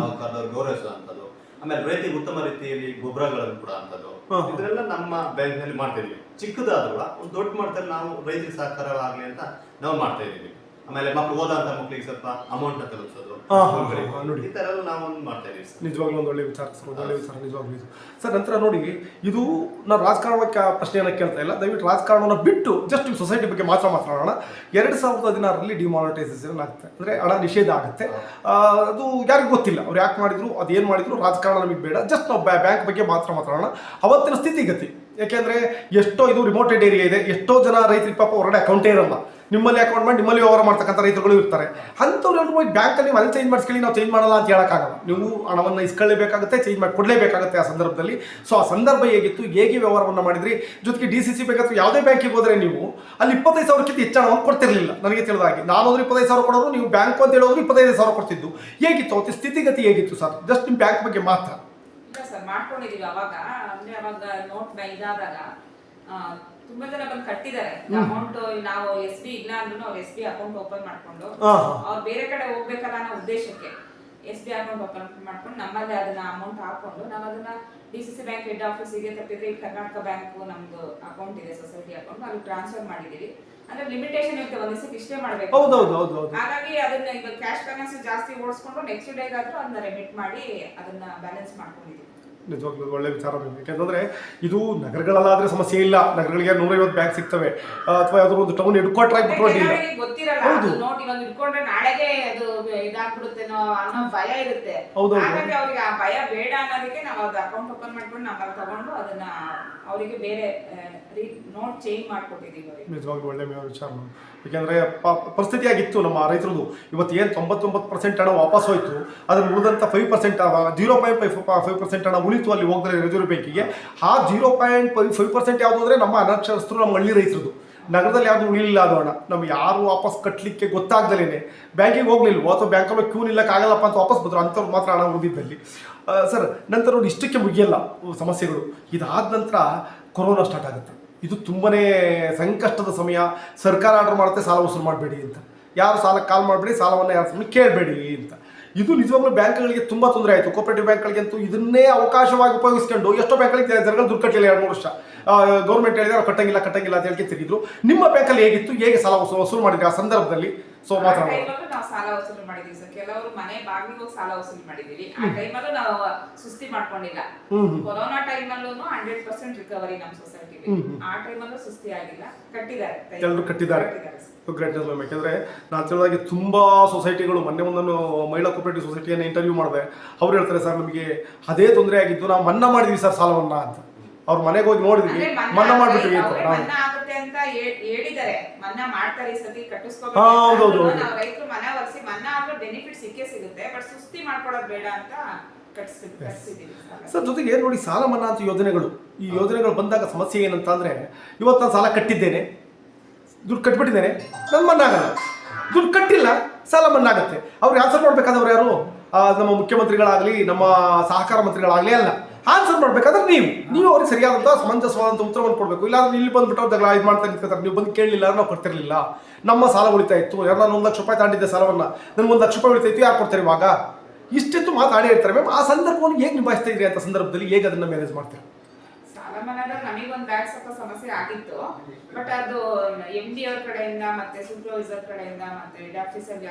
ಅವ್ರು ಗೌರವಿಸುವಂಥದ್ದು. ಆಮೇಲೆ ರೈತಿಗೆ ಉತ್ತಮ ರೀತಿಯಲ್ಲಿ ಗೊಬ್ಬರಗಳನ್ನು ಕೂಡ ಅಂತದ್ದು, ಇದರೆಲ್ಲ ನಮ್ಮ ಬ್ಯಾಂಕ್ ನಲ್ಲಿ ಮಾಡ್ತಾ ಇದೀವಿ. ಚಿಕ್ಕದಾದ್ರೂ ಒಂದು ದೊಡ್ಡ ಮಟ್ಟದಲ್ಲಿ ನಾವು ರೈತರಿಗೆ ಸಹಕಾರವಾಗಲಿ ಅಂತ ನಾವು ಮಾಡ್ತಾ ಇದೀವಿ. ಆಮೇಲೆ ಮಕ್ಕಳು ಓದಂತ ಮಕ್ಕಳಿಗೆ ಸ್ವಲ್ಪ ಅಮೌಂಟ್ ತಲುಪಿಸೋದು, ಈ ತರ ಎಲ್ಲ ನಾವು ಮಾಡ್ತಾ ಇದೀವಿ. ನಿಜವಾಗ್ಲೂ ಒಂದು ಒಳ್ಳೆ ವಿಚಾರ ಸರ್, ಒಳ್ಳೆ ವಿಚಾರ ನಿಜವಾಗ್ಲೂ ಸರ್. ನಂತರ ನೋಡಿ, ಇದು ನಾವು ರಾಜಕಾರಣಕ್ಕೆ ಪ್ರಶ್ನೆಯನ್ನು ಕೇಳ್ತಾ ಇಲ್ಲ, ದಯವಿಟ್ಟು ರಾಜಕಾರಣವನ್ನು ಬಿಟ್ಟು ಜಸ್ಟ್ ಸೊಸೈಟಿ ಬಗ್ಗೆ ಮಾತ್ರ ಮಾತನಾಡೋಣ. 2016ರಲ್ಲಿ ಡಿಮಾನಿಟೈಸೇಷನ್ ಆಗುತ್ತೆ, ಅಂದರೆ ಹಣ ನಿಷೇಧ ಆಗುತ್ತೆ. ಅದು ಯಾರಿಗೂ ಗೊತ್ತಿಲ್ಲ ಅವ್ರು ಯಾಕೆ ಮಾಡಿದ್ರು, ಅದೇನು ಮಾಡಿದ್ರು, ರಾಜಕಾರಣ ನಮಗೆ ಬೇಡ, ಜಸ್ಟ್ ನಾವು ಬ್ಯಾಂಕ್ ಬಗ್ಗೆ ಮಾತ್ರ ಮಾತಾಡೋಣ. ಅವತ್ತಿನ ಸ್ಥಿತಿಗತಿ, ಯಾಕೆಂದರೆ ಎಷ್ಟೋ ಇದು ರಿಮೋಟೆಡ್ ಏರಿಯಾ ಇದೆ, ಎಷ್ಟೋ ಜನ ರೈತರಿಗೆ ಪಾಪ ಹೊರಗಡೆ ಅಕೌಂಟೇ ಇರಲ್ಲ, ನಿಮ್ಮಲ್ಲಿ ಅಕೌಂಟ್ ಮಾಡಿ ನಿಮ್ಮಲ್ಲಿ ವ್ಯವಹಾರ ಮಾಡ್ತಕ್ಕಂಥ ರೈತರುಗಳು ಇರ್ತಾರೆ. ಅಂಥವ್ರು ಹೋಗಿ ಬ್ಯಾಂಕಲ್ಲಿ ನೀವು ಅಲ್ಲಿ ಚೇಂಜ್ ಮಾಡಿಸ್ಕೊಳ್ಳಿ, ನಾವು ಚೇಂಜ್ ಮಾಡಲ್ಲ ಅಂತ ಹೇಳೋಕ್ಕಾಗಲ್ಲ. ನೀವು ಹಣವನ್ನು ಇಸ್ಕೊಳ್ಳೇಬೇಕಾಗುತ್ತೆ, ಚೇಂಜ್ ಮಾಡಿ ಕೊಡಲೇಬೇಕಾಗುತ್ತೆ ಆ ಸಂದರ್ಭದಲ್ಲಿ. ಸೊ ಆ ಸಂದರ್ಭ ಹೇಗಿತ್ತು, ಹೇಗೆ ವ್ಯವಹಾರವನ್ನು ಮಾಡಿದ್ರಿ, ಜೊತೆಗೆ DCC ಬ್ಯಾಂಕ್ ಅಥವಾ ಯಾವುದೇ ಬ್ಯಾಂಕಿಗೆ ಹೋದರೆ ನೀವು ಅಲ್ಲಿ 25,000ಕ್ಕಿಂತ ಹೆಚ್ಚು ಹಣವನ್ನು ಕೊಡ್ತಿರಲಿಲ್ಲ. ನನಗೆ ತಿಳಿದಾಗಿ ನಾನು ಹೋದ್ರೆ 25,000 ಕೊಡೋರು, ನೀವು ಬ್ಯಾಂಕ್ ಅಂತ ಹೇಳೋರು 25,000 ಕೊಡ್ತಿದ್ದು. ಹೇಗಿತ್ತು ಅವತ್ತು ಸ್ಥಿತಿಗತಿ, ಹೇಗಿತ್ತು ಸರ್? ಜಸ್ಟ್ ನಿಮ್ಮ ಬ್ಯಾಂಕ್ ಬಗ್ಗೆ ಮಾತ್ರ. ಇಲ್ಲ ಸರ್, ಮಾಡ್ಕೊಂಡಿದೀವಿ ಅವಾಗ. ಅಂದ್ರೆ ಅವಾಗ ನೋಟ್ ಇದಾದಾಗ ತುಂಬಾ ಜನ ಬಂದು ಕಟ್ಟಿದ್ದಾರೆ ಅಮೌಂಟ್. ನಾವು SB ಇಲ್ಲ ಅಂದ್ರೂ ಅವ್ರು SB ಅಕೌಂಟ್ ಓಪನ್ ಮಾಡ್ಕೊಂಡು ಅವ್ರು ಬೇರೆ ಕಡೆ ಹೋಗ್ಬೇಕಲ್ಲ ಅನ್ನೋ ಉದ್ದೇಶಕ್ಕೆ SB ಅಕೌಂಟ್ ಓಪನ್ ಮಾಡ್ಕೊಂಡು ನಮ್ಮಲ್ಲಿ ಅದನ್ನ ಅಮೌಂಟ್ ಹಾಕೊಂಡು ನಾವು ಅದನ್ನ DCC ಬ್ಯಾಂಕ್ ಹೆಡ್ ಆಫೀಸಿಗೆ ತಪ್ಪಿದ್ರೆ ಕರ್ನಾಟಕ ಬ್ಯಾಂಕ್ ನಮ್ದು ಅಕೌಂಟ್ ಇದೆ, ಸೊಸೈಟಿ ಅಕೌಂಟ್, ಅಲ್ಲಿ ಟ್ರಾನ್ಸ್ಫರ್ ಮಾಡಿದೀವಿ. ಅಂದ್ರೆ ಲಿಮಿಟೇಷನ್ ಇರುತ್ತೆ, ಒಂದ್ ದಿವಸಕ್ಕೆ ಇಷ್ಟೇ ಮಾಡ್ಬೇಕು. ಹಾಗಾಗಿ ಅದನ್ನ ಈಗ ಕ್ಯಾಶ್ ಬ್ಯಾಲೆನ್ಸ್ ಜಾಸ್ತಿ ಓಡಿಸ್ಕೊಂಡು ನೆಕ್ಸ್ಟ್ ಡೇಗಾದ್ರೂ ಅದನ್ನ ರೆಮಿಟ್ ಮಾಡಿ ಅದನ್ನ ಬ್ಯಾಲೆನ್ಸ್ ಮಾಡ್ಕೊಂಡಿದೀವಿ. ನಿಜವಾಗ್ಲೂ ಒಳ್ಳೆ ವಿಚಾರ. ಯಾಕೆಂತಂದ್ರೆ ಇದು ನಗರಗಳಲ್ಲಾದ್ರೆ ಸಮಸ್ಯೆ ಇಲ್ಲ, ನಗರಗಳಿಗೆ 150 ಬ್ಯಾಂಕ್ ಸಿಗ್ತವೆ, ಅಥವಾ ಯಾವ್ದಾದ್ರು ಒಂದು ಟೌನ್ ಹೆಡ್ ಕ್ವಾರ್ಟರ್ ಆಗಿ ಗೊತ್ತಿರಲ್ಲ, ನೋಡಿ ಇವಾಗ ಇಟ್ಕೊಂಡ್ರೆ ನಾಳೆಗೆ ಅದು ಇದಾಗ್ಬಿಡುತ್ತೇನೋ ಅನ್ನೋ ಭಯ ಇರುತ್ತೆ. ಹಾಗಾಗಿ ಅವ್ರಿಗೆ ಆ ಭಯ ಬೇಡ ಅನ್ನೋದಕ್ಕೆ ನಾವು ಅದು ಅಕೌಂಟ್ ಓಪನ್ ಮಾಡ್ಕೊಂಡು ನಂಬರ್ ತಗೊಂಡು ಅದನ್ನ ಅವರಿಗೆ ಬೇರೆ ನೋಟ್ ಚೇಂಜ್ ಮಾಡ್ಕೊಟ್ಟಿದ್ದೀವಿ. ನಿಜವಾಗ್ಲೂ ಒಳ್ಳೆ ವಿಚಾರ. ಯಾಕೆಂದರೆ ಪರಿಸ್ಥಿತಿ ಆಗಿತ್ತು ನಮ್ಮ ರೈತರದು. ಇವತ್ತು ಏನು 99% ಹಣ ವಾಪಸ್ ಹೋಯ್ತು, ಅದ್ರ ಉಳಿದಂಥ 5% 0.5% ಹಣ ಉಳಿತು ಅಲ್ಲಿ ಹೋಗ್ತಾರೆ ರಿಸರ್ವ್ ಬ್ಯಾಂಕಿಗೆ. ಆ 0.5% ಯಾವುದು ಅಂದರೆ ನಮ್ಮ ಅನಕ್ಷರಸ್ಥರು, ನಮ್ಮ ಹಳ್ಳಿ ರೈತರದು. ನಗರದಲ್ಲಿ ಯಾವುದು ಉಳಿಲಿಲ್ಲ ಅದು ಹಣ. ನಮ್ಗೆ ಯಾರು ವಾಪಸ್ ಕಟ್ಟಲಿಕ್ಕೆ ಗೊತ್ತಾಗ್ದಲೇ ಬ್ಯಾಂಕಿಗೆ ಹೋಗ್ಲಿಲ್ವೋ ಅಥವಾ ಬ್ಯಾಂಕಲ್ಲಿ ಕ್ಯೂ ನಿಲ್ಲಕ್ಕಾಗಲ್ಲಪ್ಪ ಅಂತ ವಾಪಸ್ ಬಂದರು, ಅಂಥವ್ರು ಮಾತ್ರ ಹಣ ಉಳಿದಿದ್ದಲ್ಲಿ. ಸರ್ ನಂತರ ನೋಡಿ, ಇಷ್ಟಕ್ಕೆ ಮುಗಿಯಲ್ಲ ಸಮಸ್ಯೆಗಳು. ಇದಾದ ನಂತರ ಕೊರೋನಾ ಸ್ಟಾರ್ಟ್ ಆಗುತ್ತೆ. ಇದು ತುಂಬಾ ಸಂಕಷ್ಟದ ಸಮಯ. ಸರ್ಕಾರ ಆರ್ಡರ್ ಮಾಡುತ್ತೆ ಸಾಲ ವಸೂಲು ಮಾಡಬೇಡಿ ಅಂತ, ಯಾರು ಸಾಲಕ್ಕೆ ಕಾಲ್ ಮಾಡಬೇಡಿ, ಸಾಲವನ್ನು ಯಾರು ಸುಮ್ಮನೆ ಕೇಳಬೇಡಿ ಅಂತ. ಇದು ನಿಜವಾಗ್ಲೂ ಬ್ಯಾಂಕ್ಗಳಿಗೆ ತುಂಬ ತೊಂದರೆ ಆಯಿತು. ಕೋಆಪರೇಟಿವ್ ಬ್ಯಾಂಕ್ಗಳಿಗಂತೂ ಇದನ್ನೇ ಅವಕಾಶವಾಗಿ ಉಪಯೋಗಿಸ್ಕೊಂಡು ಎಷ್ಟೋ ಬ್ಯಾಂಕ್ಗಳಿಗೆ ಜನಗಳು ದುಡ್ಡು ಕಟ್ಟಲಿಲ್ಲ 2-3 ವರ್ಷ. ಗೌರ್ಮೆಂಟ್ ಹೇಳಿದ್ರೆ ಕಟ್ಟಂಗಿಲ್ಲ ಅಂತ ಹೇಳ್ತಿದ್ರು. ನಿಮ್ಮ ಬ್ಯಾಂಕಲ್ಲಿ ಹೇಗಿತ್ತು, ಹೇಗೆ ಸಾಲ ವಸೂಲು ಮಾಡಿದ್ರಿ ಆ ಸಂದರ್ಭದಲ್ಲಿ? ಸೊ ಮಾತಾಡೋಣ. ನಾವು ಸಾಲ ವಸೂಲು ಮಾಡಿದೀವಿ ಸರ್. ಕೆಲವರು ಮನೆ ಬಾಗಿಲಿಗೆ ಹೋಗಿ ಸಾಲ ವಸೂಲು ಮಾಡಿದೀವಿ. ಆ ಟೈಮಲ್ಲೂ ನಾವು ಸುಸ್ತಿ ಮಾಡ್ಕೊಂಡಿಲ್ಲ. ಕೊರೋನಾ ಟೈಮಲ್ಲೂ 100% ರಿಕವರಿ ನಮ್ಮ ಸೊಸೈಟಿಲಿ. ಆ ಟೈಮಲ್ಲೂ ಸುಸ್ತಿ ಆಗಿಲ್ಲ, ಕಟ್ಟಿದ್ದಾರೆ, ಎಲ್ಲರೂ ಕಟ್ಟಿದ್ದಾರೆ. ಯಾಕೆಂದ್ರೆ ನಾನು ತಿಳಿದಾಗೆ ತುಂಬಾ ಸೊಸೈಟಿಗಳು, ಮೊನ್ನೆ ಒಂದನ್ನು ಮಹಿಳಾ ಕೋಪರೇಟಿವ್ ಸೊಸೈಟಿಯನ್ನು ಇಂಟರ್ವ್ಯೂ ಮಾಡಿದೆ. ಅವ್ರು ಹೇಳ್ತಾರೆ ಸರ್ ನಮಗೆ ಅದೇ ತೊಂದರೆ ಆಗಿದ್ದು, ನಾವು ಮನ್ನಾ ಮಾಡಿದ್ವಿ ಸರ್ ಸಾಲವನ್ನ ಅಂತ. ಅವ್ರ ಮನೆಗೆ ಹೋಗಿ ನೋಡಿದ್ವಿ, ಮನ್ನಾ ಮಾಡ್ಬಿಟ್ವಿ ಅಂತ. ಮನ್ನಾ ಆಗುತ್ತೆ ಅಂತ ಹೇಳಿದ್ದಾರೆ, ಮನ್ನಾ ಮಾಡ್ತಾರೆ ಈ ಸತಿ ಕಟ್ಟಿಸ್ಕೋಬೇಕು. ನಾವು ರೈತರು ಮನೆ ಒರೆಸಿ ಮನ್ನಾ ಆದ್ರೂ ಬೆನಿಫಿಟ್ ಸಿಗುತ್ತೆ, ಬಟ್ ಸುಸ್ತಿ ಮಾಡ್ಕೊಳ್ಳೋದು ಬೇಡ ಅಂತ ಕಟ್ಸಿದ್ದೀವಿ ಸರ್. ಜೊತೆಗೆ ನೋಡಿ, ಸಾಲ ಮನ್ನಾ ಅಂತ ಯೋಜನೆಗಳು, ಈ ಯೋಜನೆಗಳು ಬಂದಾಗ ಸಮಸ್ಯೆ ಏನಂತ ಅಂದ್ರೆ, ಇವತ್ತು ನಾನು ಸಾಲ ಕಟ್ಟಿದ್ದೇನೆ, ದುಡ್ಡು ಕಟ್ಬಿಟ್ಟಿದ್ದೇನೆ, ನನ್ನ ಮನ್ನಾ ಆಗಲ್ಲ. ದುಡ್ಡು ಕಟ್ಟಿಲ್ಲ, ಸಾಲ ಮನ್ನಾ ಆಗುತ್ತೆ. ಅವ್ರಿಗೆ ಆನ್ಸರ್ ಮಾಡ್ಬೇಕಾದವ್ರು ಯಾರು? ನಮ್ಮ ಮುಖ್ಯಮಂತ್ರಿಗಳಾಗಲಿ, ನಮ್ಮ ಸಹಕಾರ ಮಂತ್ರಿಗಳಾಗಲಿ ಅಲ್ಲ. ಆನ್ಸರ್ ಮಾಡ್ಬೇಕಾದ್ರೆ ನೀವು ಅವ್ರಿಗೆ ಸರಿಯಾದಂಥ ಸಮಂಜಸವಾದಂಥ ಉತ್ತರವನ್ನು ಕೊಡಬೇಕು. ಇಲ್ಲಾಂದ್ರೆ ಇಲ್ಲಿ ಬಂದ್ಬಿಟ್ಟು ಅವ್ರದ್ದೆಲ್ಲ ಇದು ಮಾಡ್ತಾ ನಿಂತ್ಕೊತಾರೆ. ನೀವು ಬಂದು ಕೇಳಲಿಲ್ಲ ಅಂದ್ರೆ ನಾವು ಕೊಡ್ತಿರ್ಲಿಲ್ಲ. ನಮ್ಮ ಸಾಲ ಉಳಿತಾ ಇತ್ತು, ಯಾರು ನಾನು 1 ಲಕ್ಷ ರೂಪಾಯಿ ತಾಂಡಿದ್ದೆ ಸಾಲವನ್ನ, ನನಗೆ 1 ಲಕ್ಷ ರೂಪಾಯಿ ಉಳಿತಾ ಇತ್ತು, ಯಾರು ಕೊಡ್ತಾರೆ ಇವಾಗ? ಇಷ್ಟೆತ್ತು ಮಾತಾಡಿ ಇರ್ತಾರೆ ಮ್ಯಾಮ್. ಆ ಸಂದರ್ಭವನ್ನು ಹೇಗೆ ನಿಭಾಯಿಸ್ತಾ ಇದ್ರಿ ಅಂತ ಸಂದರ್ಭದಲ್ಲಿ ಹೇಗೆ ಅದನ್ನ ಮ್ಯಾನೇಜ್ ಮಾಡ್ತೀರಾ? ಸಾಲ ಮನ್ನಾದಾಗ ನಮಗೊಂದು ಬ್ಯಾಗ್ ಸ್ವಲ್ಪ ಸಮಸ್ಯೆ ಆಗಿತ್ತು. ಬಟ್ ಅದು MD ಅವ್ರ ಕಡೆಯಿಂದ ಮತ್ತೆ ಸೂಪರ್ವೈಸರ್ ಕಡೆಯಿಂದ ಮತ್ತೆ ಹೆಡ್ ಆಫೀಸಲ್ಲಿ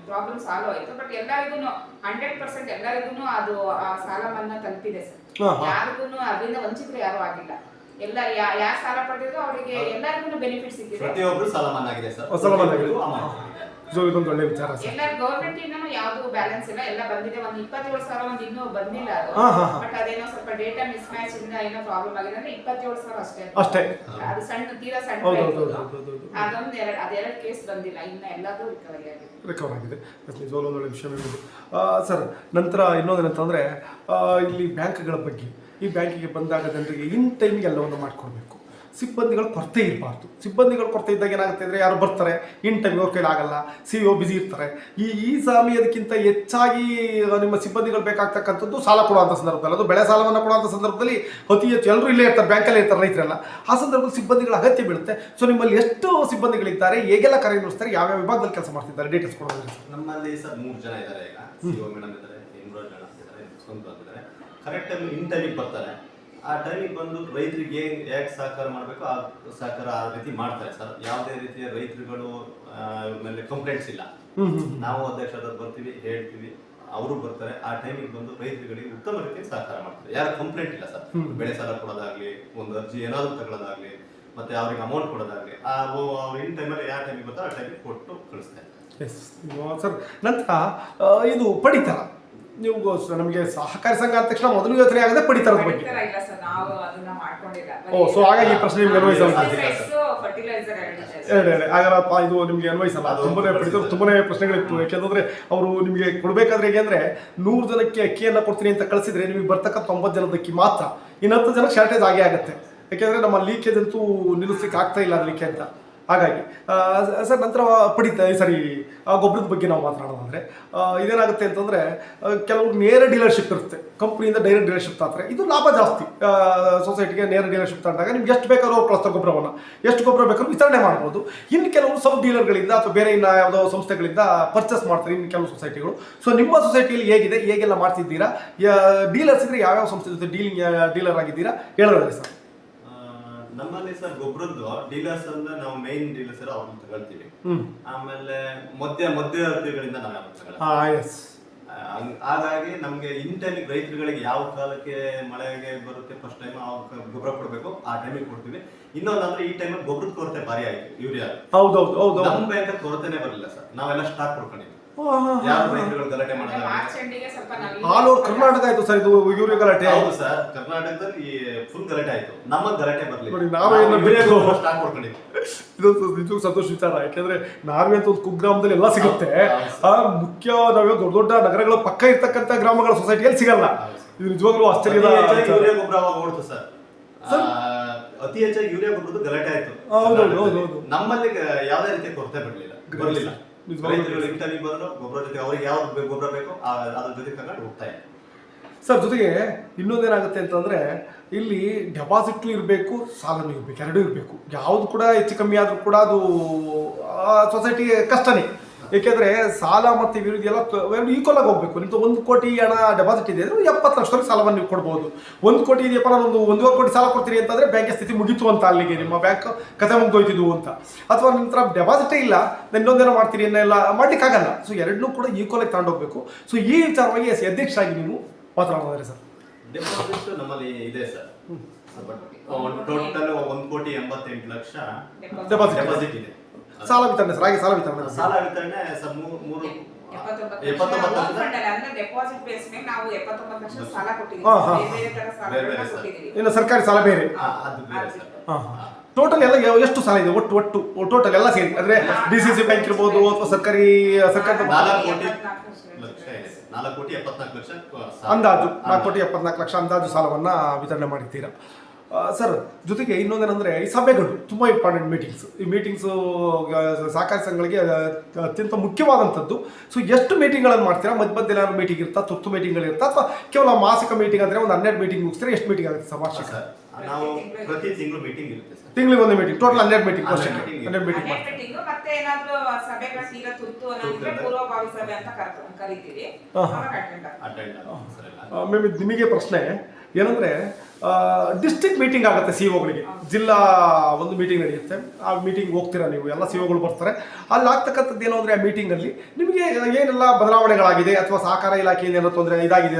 ಪ್ರಾಬ್ಲಮ್ ಸಾಲ್ವ್ ಆಯ್ತು. ಬಟ್ ಎಲ್ಲರಿಗೂ 100% ಎಲ್ಲರಿಗೂ ಅದು ಆ ಸಾಲ ಮನ್ನಾ ತಲುಪಿದೆ ಸರ್. ಯಾರಿಗೂ ಅದರಿಂದ ವಂಚಿತರು ಯಾರು ಆಗಿಲ್ಲ. ಎಲ್ಲ ಯಾರು ಸಾಲ ಪಡೆದಿದ್ರು ಅವರಿಗೆ ಎಲ್ಲರಿಗೂ ಬೆನಿಫಿಟ್ ಸಿಕ್ಕಿದೆ. ಪ್ರತಿಯೊಬ್ಬರು ಸಾಲ ಮನ್ನಾ ಆಗಿದೆ ಸರ್. ಇದೊಂದು ಒಳ್ಳೆ ವಿಚಾರ ಸರ್. ಎಲ್ಲ ಗವರ್ಮೆಂಟ್ ಇಂದನೂ ಯಾವುದು ಬ್ಯಾಲೆನ್ಸ್ ಇಲ್ಲ, ಎಲ್ಲ ಬಂದಿದೆ. ಒಂದು 27,000 ಒಂದು ಇನ್ನೂ ಬಂದಿಲ್ಲ ಅದು. ಬಟ್ ಅದೇನೋ ಸ್ವಲ್ಪ ಡೇಟಾ ಮಿಸ್ ಮ್ಯಾಚ್ ಇಂದ ಏನೋ ಪ್ರಾಬ್ಲಮ್ ಆಗಿದೆ ಅಂದ್ರೆ 27,000 ಅಷ್ಟೇ. ಅದು ಸಣ್ಣ, ತೀರಾ ಸಣ್ಣ. ಅದೆರಡು ಕೇಸ್ ಬಂದಿಲ್ಲ, ಇನ್ನ ಎಲ್ಲದೂ ರಿಕವರ್ ಆಗಿದೆ. ನಿಜವಾಗ್ಲೂ ಒಂದು ಒಳ್ಳೆ ವಿಷಯ ಸರ್. ನಂತರ ಇನ್ನೊಂದೇನಂತಂದ್ರೆ, ಇಲ್ಲಿ ಬ್ಯಾಂಕ್ಗಳ ಬಗ್ಗೆ, ಈ ಬ್ಯಾಂಕಿಗೆ ಬಂದಾಗ ಜನರಿಗೆ ಇನ್ ಟೈಮಿಗೆ ಎಲ್ಲವನ್ನು ಮಾಡಿಕೊಡ್ಬೇಕು. ಸಿಬ್ಬಂದಿಗಳ ಕೊರತೆ ಇರಬಾರ್ದು. ಸಿಬ್ಬಂದಿಗಳ ಕೊರತೆ ಇದ್ದಾಗ ಏನಾಗುತ್ತೆ ಅಂದರೆ, ಯಾರು ಬರ್ತಾರೆ ಇನ್ ಟೈಮಿಗೆ ಅವ್ರ ಕೈಲಾಗಲ್ಲ, CEO ಬಿಸಿ ಇರ್ತಾರೆ. ಈ ಸಮಯದಕ್ಕಿಂತ ಹೆಚ್ಚಾಗಿ ನಿಮ್ಮ ಸಿಬ್ಬಂದಿಗಳು ಬೇಕಾಗ್ತಕ್ಕಂಥದ್ದು ಸಾಲ ಕೊಡುವಂಥ ಸಂದರ್ಭದಲ್ಲಿ, ಅದು ಬೆಳೆ ಸಾಲವನ್ನು ಕೊಡುವಂಥ ಸಂದರ್ಭದಲ್ಲಿ ಅತಿ ಹೆಚ್ಚು ಎಲ್ಲರೂ ಇಲ್ಲೇ ಇರ್ತಾರೆ, ಬ್ಯಾಂಕಲ್ಲೇ ಇರ್ತಾರೆ ರೈತರೆಲ್ಲ. ಆ ಸಂದರ್ಭದಲ್ಲಿ ಸಿಬ್ಬಂದಿಗಳ ಅಗತ್ಯ ಬೀಳುತ್ತೆ. ಸೊ ನಿಮ್ಮಲ್ಲಿ ಎಷ್ಟು ಸಿಬ್ಬಂದಿಗಳಿದ್ದಾರೆ, ಹೇಗೆಲ್ಲ ಕಾರ್ಯನಿರ್ವಹಿಸ್ತಾರೆ, ಯಾವ್ಯಾವ ವಿಭಾಗದಲ್ಲಿ ಕೆಲಸ ಮಾಡ್ತಿದ್ದಾರೆ, ಡೀಟೇಲ್ಸ್ ಕೊಡೋದು? ನಮ್ಮಲ್ಲಿ ಸರ್ 3 ಜನ ಇದ್ದಾರೆ. ಈಗ CEO ಮೇಡಮ್ ಇದ್ದಾರೆ, ಇನ್ರೋಲ್ ಜನ ಇದ್ದಾರೆ, ಸ್ವಂತ ಇದ್ದಾರೆ. ಕರೆಕ್ಟ್ ಟೈಮ್ ಇನ್ ಟೈಮಿಗೆ ಬರ್ತಾರೆ. ಆ ಟೈಮಿಗೆ ಬಂದು ರೈತರಿಗೆ ಹೇಗೆ ಸಹಕಾರ ಮಾಡಬೇಕು ಆ ಸಹಕಾರ ಆ ರೀತಿ ಮಾಡ್ತಾರೆ ಸರ್. ಯಾವುದೇ ರೀತಿಯ ರೈತರುಗಳು ಮೇಲೆ ಕಂಪ್ಲೇಂಟ್ಸ್ ಇಲ್ಲ. ನಾವು ಅಧ್ಯಕ್ಷರಾದ್ರು ಬರ್ತೀವಿ, ಹೇಳ್ತೀವಿ, ಅವರು ಬರ್ತಾರೆ. ಆ ಟೈಮಿಗೆ ಬಂದು ರೈತರುಗಳಿಗೆ ಉತ್ತಮ ರೀತಿಯಲ್ಲಿ ಸಹಕಾರ ಮಾಡ್ತಾರೆ. ಯಾರು ಕಂಪ್ಲೇಂಟ್ ಇಲ್ಲ ಸರ್. ಬೆಳೆ ಸಾಲ ಕೊಡೋದಾಗ್ಲಿ, ಒಂದು ಅರ್ಜಿ ಏನಾದರೂ ತಗೊಳ್ಳೋದಾಗ್ಲಿ, ಮತ್ತೆ ಅವ್ರಿಗೆ ಅಮೌಂಟ್ ಕೊಡೋದಾಗ್ಲಿ, ಅವ್ರು ಇನ್ ಟೈಮಲ್ಲಿ ಯಾವ ಟೈಮಿಗೆ ಬರ್ತಾರೆ ಆ ಟೈಮಿಗೆ ಕೊಟ್ಟು ಕಳಿಸ್ತಾರೆ. Yes sir. ನಂತರ ಇದು ಪಡಿತರ, ನೀವು ನಮಗೆ ಸಹಕಾರಿ ಸಂಘ ಅಂದ ತಕ್ಷಣ ಮೊದಲು ಯೋಚನೆ ಆಗದೆ ಪಡಿತರದ ಬಗ್ಗೆ. ಸೊ ಹಾಗಾಗಿ ಈ ಪ್ರಶ್ನೆ ನಿಮ್ಗೆ ಅನ್ವಯಿಸಲ್ಲ. ಆಗಲ್ಲಪ್ಪ, ಇದು ನಿಮ್ಗೆ ಅನ್ವಯಿಸಲ್ಲ. ತುಂಬಾನೇ ಪಡಿತರ, ತುಂಬಾನೇ ಪ್ರಶ್ನೆಗಳಿತ್ತು. ಯಾಕೆಂದ್ರೆ ಅವರು ನಿಮಗೆ ಕೊಡ್ಬೇಕಾದ್ರೆ ಹೇಗೆ ಅಂದ್ರೆ, 100 ಜನಕ್ಕೆ ಅಕ್ಕಿಯನ್ನು ಕೊಡ್ತೀನಿ ಅಂತ ಕಳಿಸಿದ್ರೆ ನಿಮಗೆ ಬರ್ತಕ್ಕಂಥ 90 ಜನದ ಅಕ್ಕಿ ಮಾತ್ರ, ಇನ್ನು 10 ಜನ ಶಾರ್ಟೇಜ್ ಆಗೇ ಆಗುತ್ತೆ. ಯಾಕೆಂದ್ರೆ ನಮ್ಮ ಲೀಕೇಜ್ ಅಂತೂ ನಿಲ್ಲಿಸ್ಲಿಕ್ಕೆ ಆಗ್ತಾ ಇಲ್ಲ, ಅದಕ್ಕೆ ಅಂತ. ಹಾಗಾಗಿ ಸರ್, ನಂತರ ಗೊಬ್ಬರದ ಬಗ್ಗೆ ನಾವು ಮಾತನಾಡೋದಾದ್ರೆ, ಇದೇನಾಗುತ್ತೆ ಅಂತಂದರೆ, ಕೆಲವರು ನೇರ ಡೀಲರ್ಶಿಪ್ ಇರುತ್ತೆ, ಕಂಪ್ನಿಯಿಂದ ಡೈರೆಕ್ಟ್ ಡೀಲರ್ಶಿಪ್ ತಾತ್ರೆ. ಇದು ಲಾಭ ಜಾಸ್ತಿ. ಸೊಸೈಟಿಗೆ ನೇರ ಡೀಲರ್ಶಿಪ್ ತಂದಾಗ ನಿಮ್ಗೆ ಎಷ್ಟು ಬೇಕಾದ್ರೂ ಅವ್ರು ಕಳಿಸ್ತಾರೆ ಗೊಬ್ಬರವನ್ನು, ಎಷ್ಟು ಗೊಬ್ಬರ ಬೇಕಾದ್ರೂ ವಿತರಣೆ ಮಾಡ್ಬೋದು. ಇನ್ನು ಕೆಲವರು ಸಬ್ ಡೀಲರ್ಗಳಿಂದ ಅಥವಾ ಬೇರೆ ಇನ್ನು ಯಾವುದೋ ಸಂಸ್ಥೆಗಳಿಂದ ಪರ್ಚೇಸ್ ಮಾಡ್ತಾರೆ ಇನ್ನು ಕೆಲವು ಸೊಸೈಟಿಗಳು. ಸೊ ನಿಮ್ಮ ಸೊಸೈಟಿಯಲ್ಲಿ ಹೇಗಿದೆ, ಹೇಗೆಲ್ಲ ಮಾಡ್ತಿದ್ದೀರಾ? ಡೀಲರ್ಸ್ ಇದ್ರೆ ಯಾವ್ಯಾವ ಸಂಸ್ಥೆ ಜೊತೆ ಡೀಲರ್ ಆಗಿದ್ದೀರಾ ಹೇಳೋದ್ರಿ ಸರ್? ನಮ್ಮಲ್ಲಿ ಸರ್ ಗೊಬ್ಬರದ್ದು ಡೀಲರ್ಸ್ ಅಂದ್ರೆ ನಾವು ಮೇನ್ ಡೀಲರ್ಸ್ ಅವ್ರನ್ನ ತಗೊಳ್ತೀವಿ. ಆಮೇಲೆ ಮಧ್ಯವರ್ತಿಗಳಿಂದ ನಾವು ತಗೊಳ್ತೀವಿ. ಹಾಗಾಗಿ ನಮ್ಗೆ ಇನ್ ಟೈಮಿಗೆ ರೈತರುಗಳಿಗೆ ಯಾವ ಕಾಲಕ್ಕೆ ಮಳೆಗೆ ಬರುತ್ತೆ ಫಸ್ಟ್ ಟೈಮ್ ಗೊಬ್ಬರ ಕೊಡ್ಬೇಕು ಆ ಟೈಮಿಗೆ ಕೊಡ್ತೀವಿ. ಇನ್ನೊಂದಂದ್ರೆ ಈ ಟೈಮಲ್ಲಿ ಗೊಬ್ಬರದ ಕೊರತೆ ಭಾರಿ ಆಯ್ತು, ಯೂರಿಯಾ. ಹೌದೌದು. ನಮ್ಮ ಬ್ಯಾಂಕ್ ಕೊರತೆನೆ ಬರಲಿಲ್ಲ ಸರ್, ನಾವೆಲ್ಲ ಸ್ಟಾಕ್ ಕೊಡ್ಕೊಂಡಿದ್ವಿ. ಯಾರು ರೈತರುಗಳು ಗಲಾಟೆ ಮಾಡೋದು ಆಲ್ ಓವರ್ ಕರ್ನಾಟಕ ಆಯ್ತು ಸರ್ ಇದು ಯೂರಿಯಾ ಗಲಾಟೆ. ಹೌದು ಸರ್, ಕರ್ನಾಟಕದಲ್ಲಿ ಫುಲ್ ಗಲಾಟೆ ಆಯ್ತು, ನಮ್ಮ ಗಲಾಟೆ ಬರಲಿಲ್ಲ. ಸ್ಟಾಕ್ ಕೊಡ್ಕೊಂಡಿದ್ವಿ. ಇದು ಸಂತೋಷ ವಿಚಾರ. ಯಾಕೆಂದ್ರೆ ನಾರ್ವೆ ಅಂತ ಒಂದು ಕುಗ್ರಾಮದಲ್ಲಿ ಎಲ್ಲ ಸಿಗುತ್ತೆ. ಮುಖ್ಯ ನಾವೇ ದೊಡ್ಡ ದೊಡ್ಡ ನಗರಗಳ ಪಕ್ಕ ಇರ್ತಕ್ಕಂಥ ಗ್ರಾಮಗಳ ಸೊಸೈಟಿಯಲ್ಲಿ ಸಿಗಲ್ಲ. ಇದು ನಿಜವಾಗ್ಲೂ ಆಶ್ಚರ್ಯದ. ಯೂರಿಯಾ ಗೊಬ್ಬರ ಅವಾಗ ಓಡ್ತು ಸರ್, ಅತಿ ಹೆಚ್ಚಾಗಿ ಯೂರಿಯಾ ಗೊಬ್ಬರದ್ದು ಗಲಾಟೆ ಆಯ್ತು. ನಮ್ಮಲ್ಲಿ ಯಾವುದೇ ರೀತಿಯ ಕೊರತೆ ಬರಲಿಲ್ಲ. ರೈತರುಗಳು ಇಂಟರ್ವ್ಯೂ ಬಂದ್ರು ಗೊಬ್ಬರ ಜೊತೆ ಅವ್ರಿಗೆ ಯಾವ ಗೊಬ್ಬರ ಬೇಕೋ ಅದ್ರ ಜೊತೆ ತಗೊಂಡು ಹೋಗ್ತಾ ಇದೆ ಸರ್. ಜೊತೆಗೆ ಇನ್ನೊಂದೇನಾಗುತ್ತೆ ಅಂತಂದ್ರೆ, ಇಲ್ಲಿ ಡೆಪಾಸಿಟ್ ಇರಬೇಕು, ಸಾಲನೂ ಇರಬೇಕು, ಎರಡೂ ಇರಬೇಕು. ಯಾವುದು ಕೂಡ ಹೆಚ್ಚು ಕಮ್ಮಿ ಆದ್ರೂ ಕೂಡ ಅದು ಸೊಸೈಟಿಗೆ ಕಷ್ಟನೇ. ಏಕೆಂದರೆ ಸಾಲ ಮತ್ತು ವಿರೋಧಿ ಎಲ್ಲ ಈಕ್ವಲ್ ಆಗಿ ಹೋಗಬೇಕು. ನಿಮ್ದು 1 ಕೋಟಿ ಹಣ ಡೆಪಾಸಿಟ್ ಇದೆ ಅಂದರೆ 70 ಲಕ್ಷದವರೆಗೆ ಸಾಲವನ್ನು ನೀವು ಕೊಡ್ಬೋದು. 1 ಕೋಟಿ ಇದೆಯಪ್ಪ, ನಾನು 1.5 ಕೋಟಿ ಸಾಲ ಕೊಡ್ತೀರಿ ಅಂತಂದರೆ ಬ್ಯಾಂಕ್ ಸ್ಥಿತಿ ಮುಗೀತು ಅಂತ, ಅಲ್ಲಿಗೆ ನಿಮ್ಮ ಬ್ಯಾಂಕ್ ಕತೆ ಮುಗ್ದೋಯ್ತಿದ್ವು ಅಂತ. ಅಥವಾ ನಿಮ್ಮ ಹತ್ರ ಡೆಪಾಸಿಟೇ ಇಲ್ಲ, ಇನ್ನೊಂದೇನೋ ಮಾಡ್ತೀರಿ ಅನ್ನೆಲ್ಲ ಮಾಡಲಿಕ್ಕಾಗಲ್ಲ. ಸೊ ಎರಡನ್ನೂ ಕೂಡ ಈಕ್ವಲ್ ಆಗಿ ತಗೊಂಡೋಗ್ಬೇಕು. ಸೊ ಈ ವಿಚಾರವಾಗಿ ಅಧ್ಯಕ್ಷರಾಗಿ ನೀವು ಮಾತನಾಡೋದಾರೆ ಸರ್? ಡೆಪಾಸಿಟ್ ನಮ್ಮಲ್ಲಿ ಇದೆ ಸರ್, ಟೋಟಲ್ 1,88,00,000 ಡೆಪಾಸಿಟ್ ಇದೆ. ಸಾಲ ವಿತರಣೆ ಸರ್, ಹಾಗೆ ಸಾಲ ವಿತರಣೆ ಸರ್ 79 ಇನ್ನು ಸರ್ಕಾರಿ ಸಾಲ ಬೇರೆ. ಟೋಟಲ್ ಎಲ್ಲ ಎಷ್ಟು ಸಾಲ ಇದೆ ಒಟ್ಟು ಟೋಟಲ್ ಎಲ್ಲ ಸೇರಿ, ಅಂದ್ರೆ DCC ಬ್ಯಾಂಕ್ ಇರ್ಬೋದು ಅಥವಾ ಸರ್ಕಾರಿ 4,74,00,000 ಅಂದಾಜು 4,74,00,000 ಅಂದಾಜು ಸಾಲವನ್ನ ವಿತರಣೆ ಮಾಡಿದ್ದೀರಾ ಸರ್. ಜೊತೆಗೆ ಇನ್ನೊಂದೇನೆಂದರೆ ಈ ಸಭೆಗಳು ತುಂಬ ಇಂಪಾರ್ಟೆಂಟ್ ಮೀಟಿಂಗ್ಸ್. ಈ ಮೀಟಿಂಗ್ಸು ಸಹಕಾರಿ ಸಂಘಗಳಿಗೆ ಅತ್ಯಂತ ಮುಖ್ಯವಾದಂಥದ್ದು. ಸೊ ಎಷ್ಟು ಮೀಟಿಂಗ್ಗಳನ್ನು ಮಾಡ್ತೀರಾ? ಮಧ್ಯದಲ್ಲಿ ಏನಾದ್ರು ಮೀಟಿಂಗ್ ಇರ್ತಾ, ತುರ್ತು ಮೀಟಿಂಗ್ಗಳಿರ್ತಾ, ಅಥವಾ ಕೇವಲ ಮಾಸಿಕ ಮೀಟಿಂಗ್ ಅಂದರೆ ಒಂದು 12 ಮೀಟಿಂಗ್ ಮುಗಿಸ್ತಾರೆ? ಎಷ್ಟು ಮೀಟಿಂಗ್ ಆಗುತ್ತೆ ಸರ್ ವಾರ್ಷಿಕ? ನಾವು ಪ್ರತಿ ತಿಂಗಳು ಮೀಟಿಂಗ್ ಇರುತ್ತೆ ಸರ್. ತಿಂಗಳಿಗೆ ಒಂದು ಮೀಟಿಂಗ್, ಟೋಟಲ್ 12 ಮೀಟಿಂಗ್ ವರ್ಷಕ್ಕೆ 12 ಮೀಟಿಂಗ್ ಮಾಡ್ತೀವಿ. ಮತ್ತೆ ಏನಾದರೂ ಸಭೆಗಳು ತೀರಾ ತುರ್ತು ಅನ್ನೋದ್ರೆ ಪೂರ್ವಭಾವಿ ಸಭೆ ಅಂತ ಕರಿತೀವಿ, ನಿಮಗೆ ಪ್ರಶ್ನೆ ಏನಂದರೆ, ಡಿಸ್ಟ್ರಿಕ್ಟ್ ಮೀಟಿಂಗ್ ಆಗುತ್ತೆ ಸಿಒಗಳಿಗೆ, ಜಿಲ್ಲಾ ಒಂದು ಮೀಟಿಂಗ್ ನಡೆಯುತ್ತೆ. ಆ ಮೀಟಿಂಗ್ ಹೋಗ್ತೀರಾ ನೀವು, ಎಲ್ಲ ಸಿಒಗಳು ಬರ್ತಾರೆ. ಅಲ್ಲಿ ಆಗ್ತಕ್ಕಂಥದ್ದು ಏನು ಅಂದರೆ, ಆ ಮೀಟಿಂಗಲ್ಲಿ ನಿಮಗೆ ಏನೆಲ್ಲ ಬದಲಾವಣೆಗಳಾಗಿದೆ, ಅಥವಾ ಸಹಕಾರ ಇಲಾಖೆಯಿಂದ ಏನೋ ತೊಂದರೆ ಇದಾಗಿದೆ,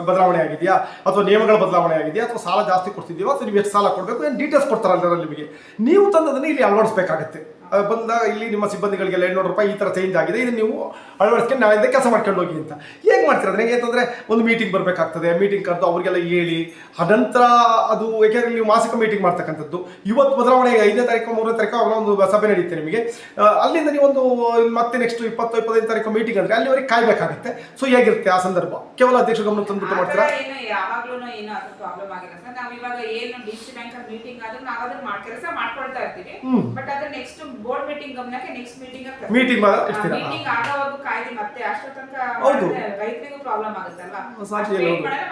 ಬದಲಾವಣೆ ಆಗಿದೆಯಾ, ಅಥವಾ ನಿಯಮಗಳ ಬದಲಾವಣೆ ಆಗಿದೆಯಾ, ಅಥವಾ ಸಾಲ ಜಾಸ್ತಿ ಕೊಡ್ತಿದ್ದೀವೋ, ಅಥವಾ ನೀವು ಎಷ್ಟು ಸಾಲ ಕೊಡಬೇಕು, ಏನು ಡೀಟೇಲ್ಸ್ ಕೊಡ್ತಾರಲ್ಲ ನಿಮಗೆ. ನೀವು ತಂದದನ್ನು ಇಲ್ಲಿ ಅಳವಡಿಸ್ಬೇಕಾಗತ್ತೆ. ಬಂದಾಗ ಇಲ್ಲಿ ನಿಮ್ಮ ಸಿಬ್ಬಂದಿಗಳಿಗೆಲ್ಲ 800 ರೂಪಾಯಿ ಈ ಥರ ಚೇಂಜ್ ಆಗಿದೆ, ಇದನ್ನು ನೀವು ಅಳವಡಿಸ್ಕೊಂಡು ನಾವಿಂದ ಕೆಲಸ ಮಾಡ್ಕೊಂಡು ಹೋಗಿ ಅಂತ ಹೇಗೆ ಮಾಡ್ತೀರ? ಅದನ್ನ ಹೇಗೆ ಒಂದು ಮೀಟಿಂಗ್ ಬರಬೇಕಾಗ್ತದೆ, ಮೀಟಿಂಗ್ ಕರೆದು ಅವರಿಗೆಲ್ಲ ಹೇಳಿ, ಅನಂತರ ಅದು ಏಕೆಂದರೆ ನೀವು ಮಾಸಿಕ ಮೀಟಿಂಗ್ ಮಾಡ್ತಕ್ಕಂಥದ್ದು. ಇವತ್ತು ಬದಲಾವಣೆ 5ನೇ ತಾರೀಕು 3ನೇ ತಾರೀಕು ಅವರ ಒಂದು ಸಭೆ ನಡೆಯುತ್ತೆ ನಿಮಗೆ. ಅಲ್ಲಿಂದ ನೀವೊಂದು ಮತ್ತೆ ನೆಕ್ಸ್ಟ್ 20-25 ತಾರೀಕು ಮೀಟಿಂಗ್ ಅಂದರೆ ಅಲ್ಲಿವರೆಗೆ ಕಾಯಬೇಕಾಗುತ್ತೆ. ಸೊ ಹೇಗಿರುತ್ತೆ ಆ ಸಂದರ್ಭ? ಕೇವಲ ಅಧ್ಯಕ್ಷ ಗಮನ ತಂದುಬಿಟ್ಟು ಮಾಡ್ತೀರಾ? ಯಾವಾಗ್ಲೂ ಏನು ಅದು ಪ್ರಾಬ್ಲಮ್ ಆಗಿಲ್ಲ ಸರ್. ನಾವು ಇವಾಗ ಏನು DCC ಬ್ಯಾಂಕ್ ಮೀಟಿಂಗ್ ಆದ್ರೂ ನಾವು ಅದನ್ನ ಕೆಲಸ ಮಾಡ್ಕೊಳ್ತಾ ಇರ್ತೀವಿ. ಬಟ್ ಅದ್ರ ನೆಕ್ಸ್ಟ್ ಬೋರ್ಡ್ ಮೀಟಿಂಗ್ ಗಮನಕ್ಕೆ ನೆಕ್ಸ್ಟ್ ಮೀಟಿಂಗ್ ಮೀಟಿಂಗ್ ಆಗೋವರೆಗೂ ಕಾಯ್ದು ಮತ್ತೆ ಅಷ್ಟೋ ತನಕ ರೈತರಿಗೂ ಪ್ರಾಬ್ಲಮ್ ಆಗುತ್ತಲ್ಲ.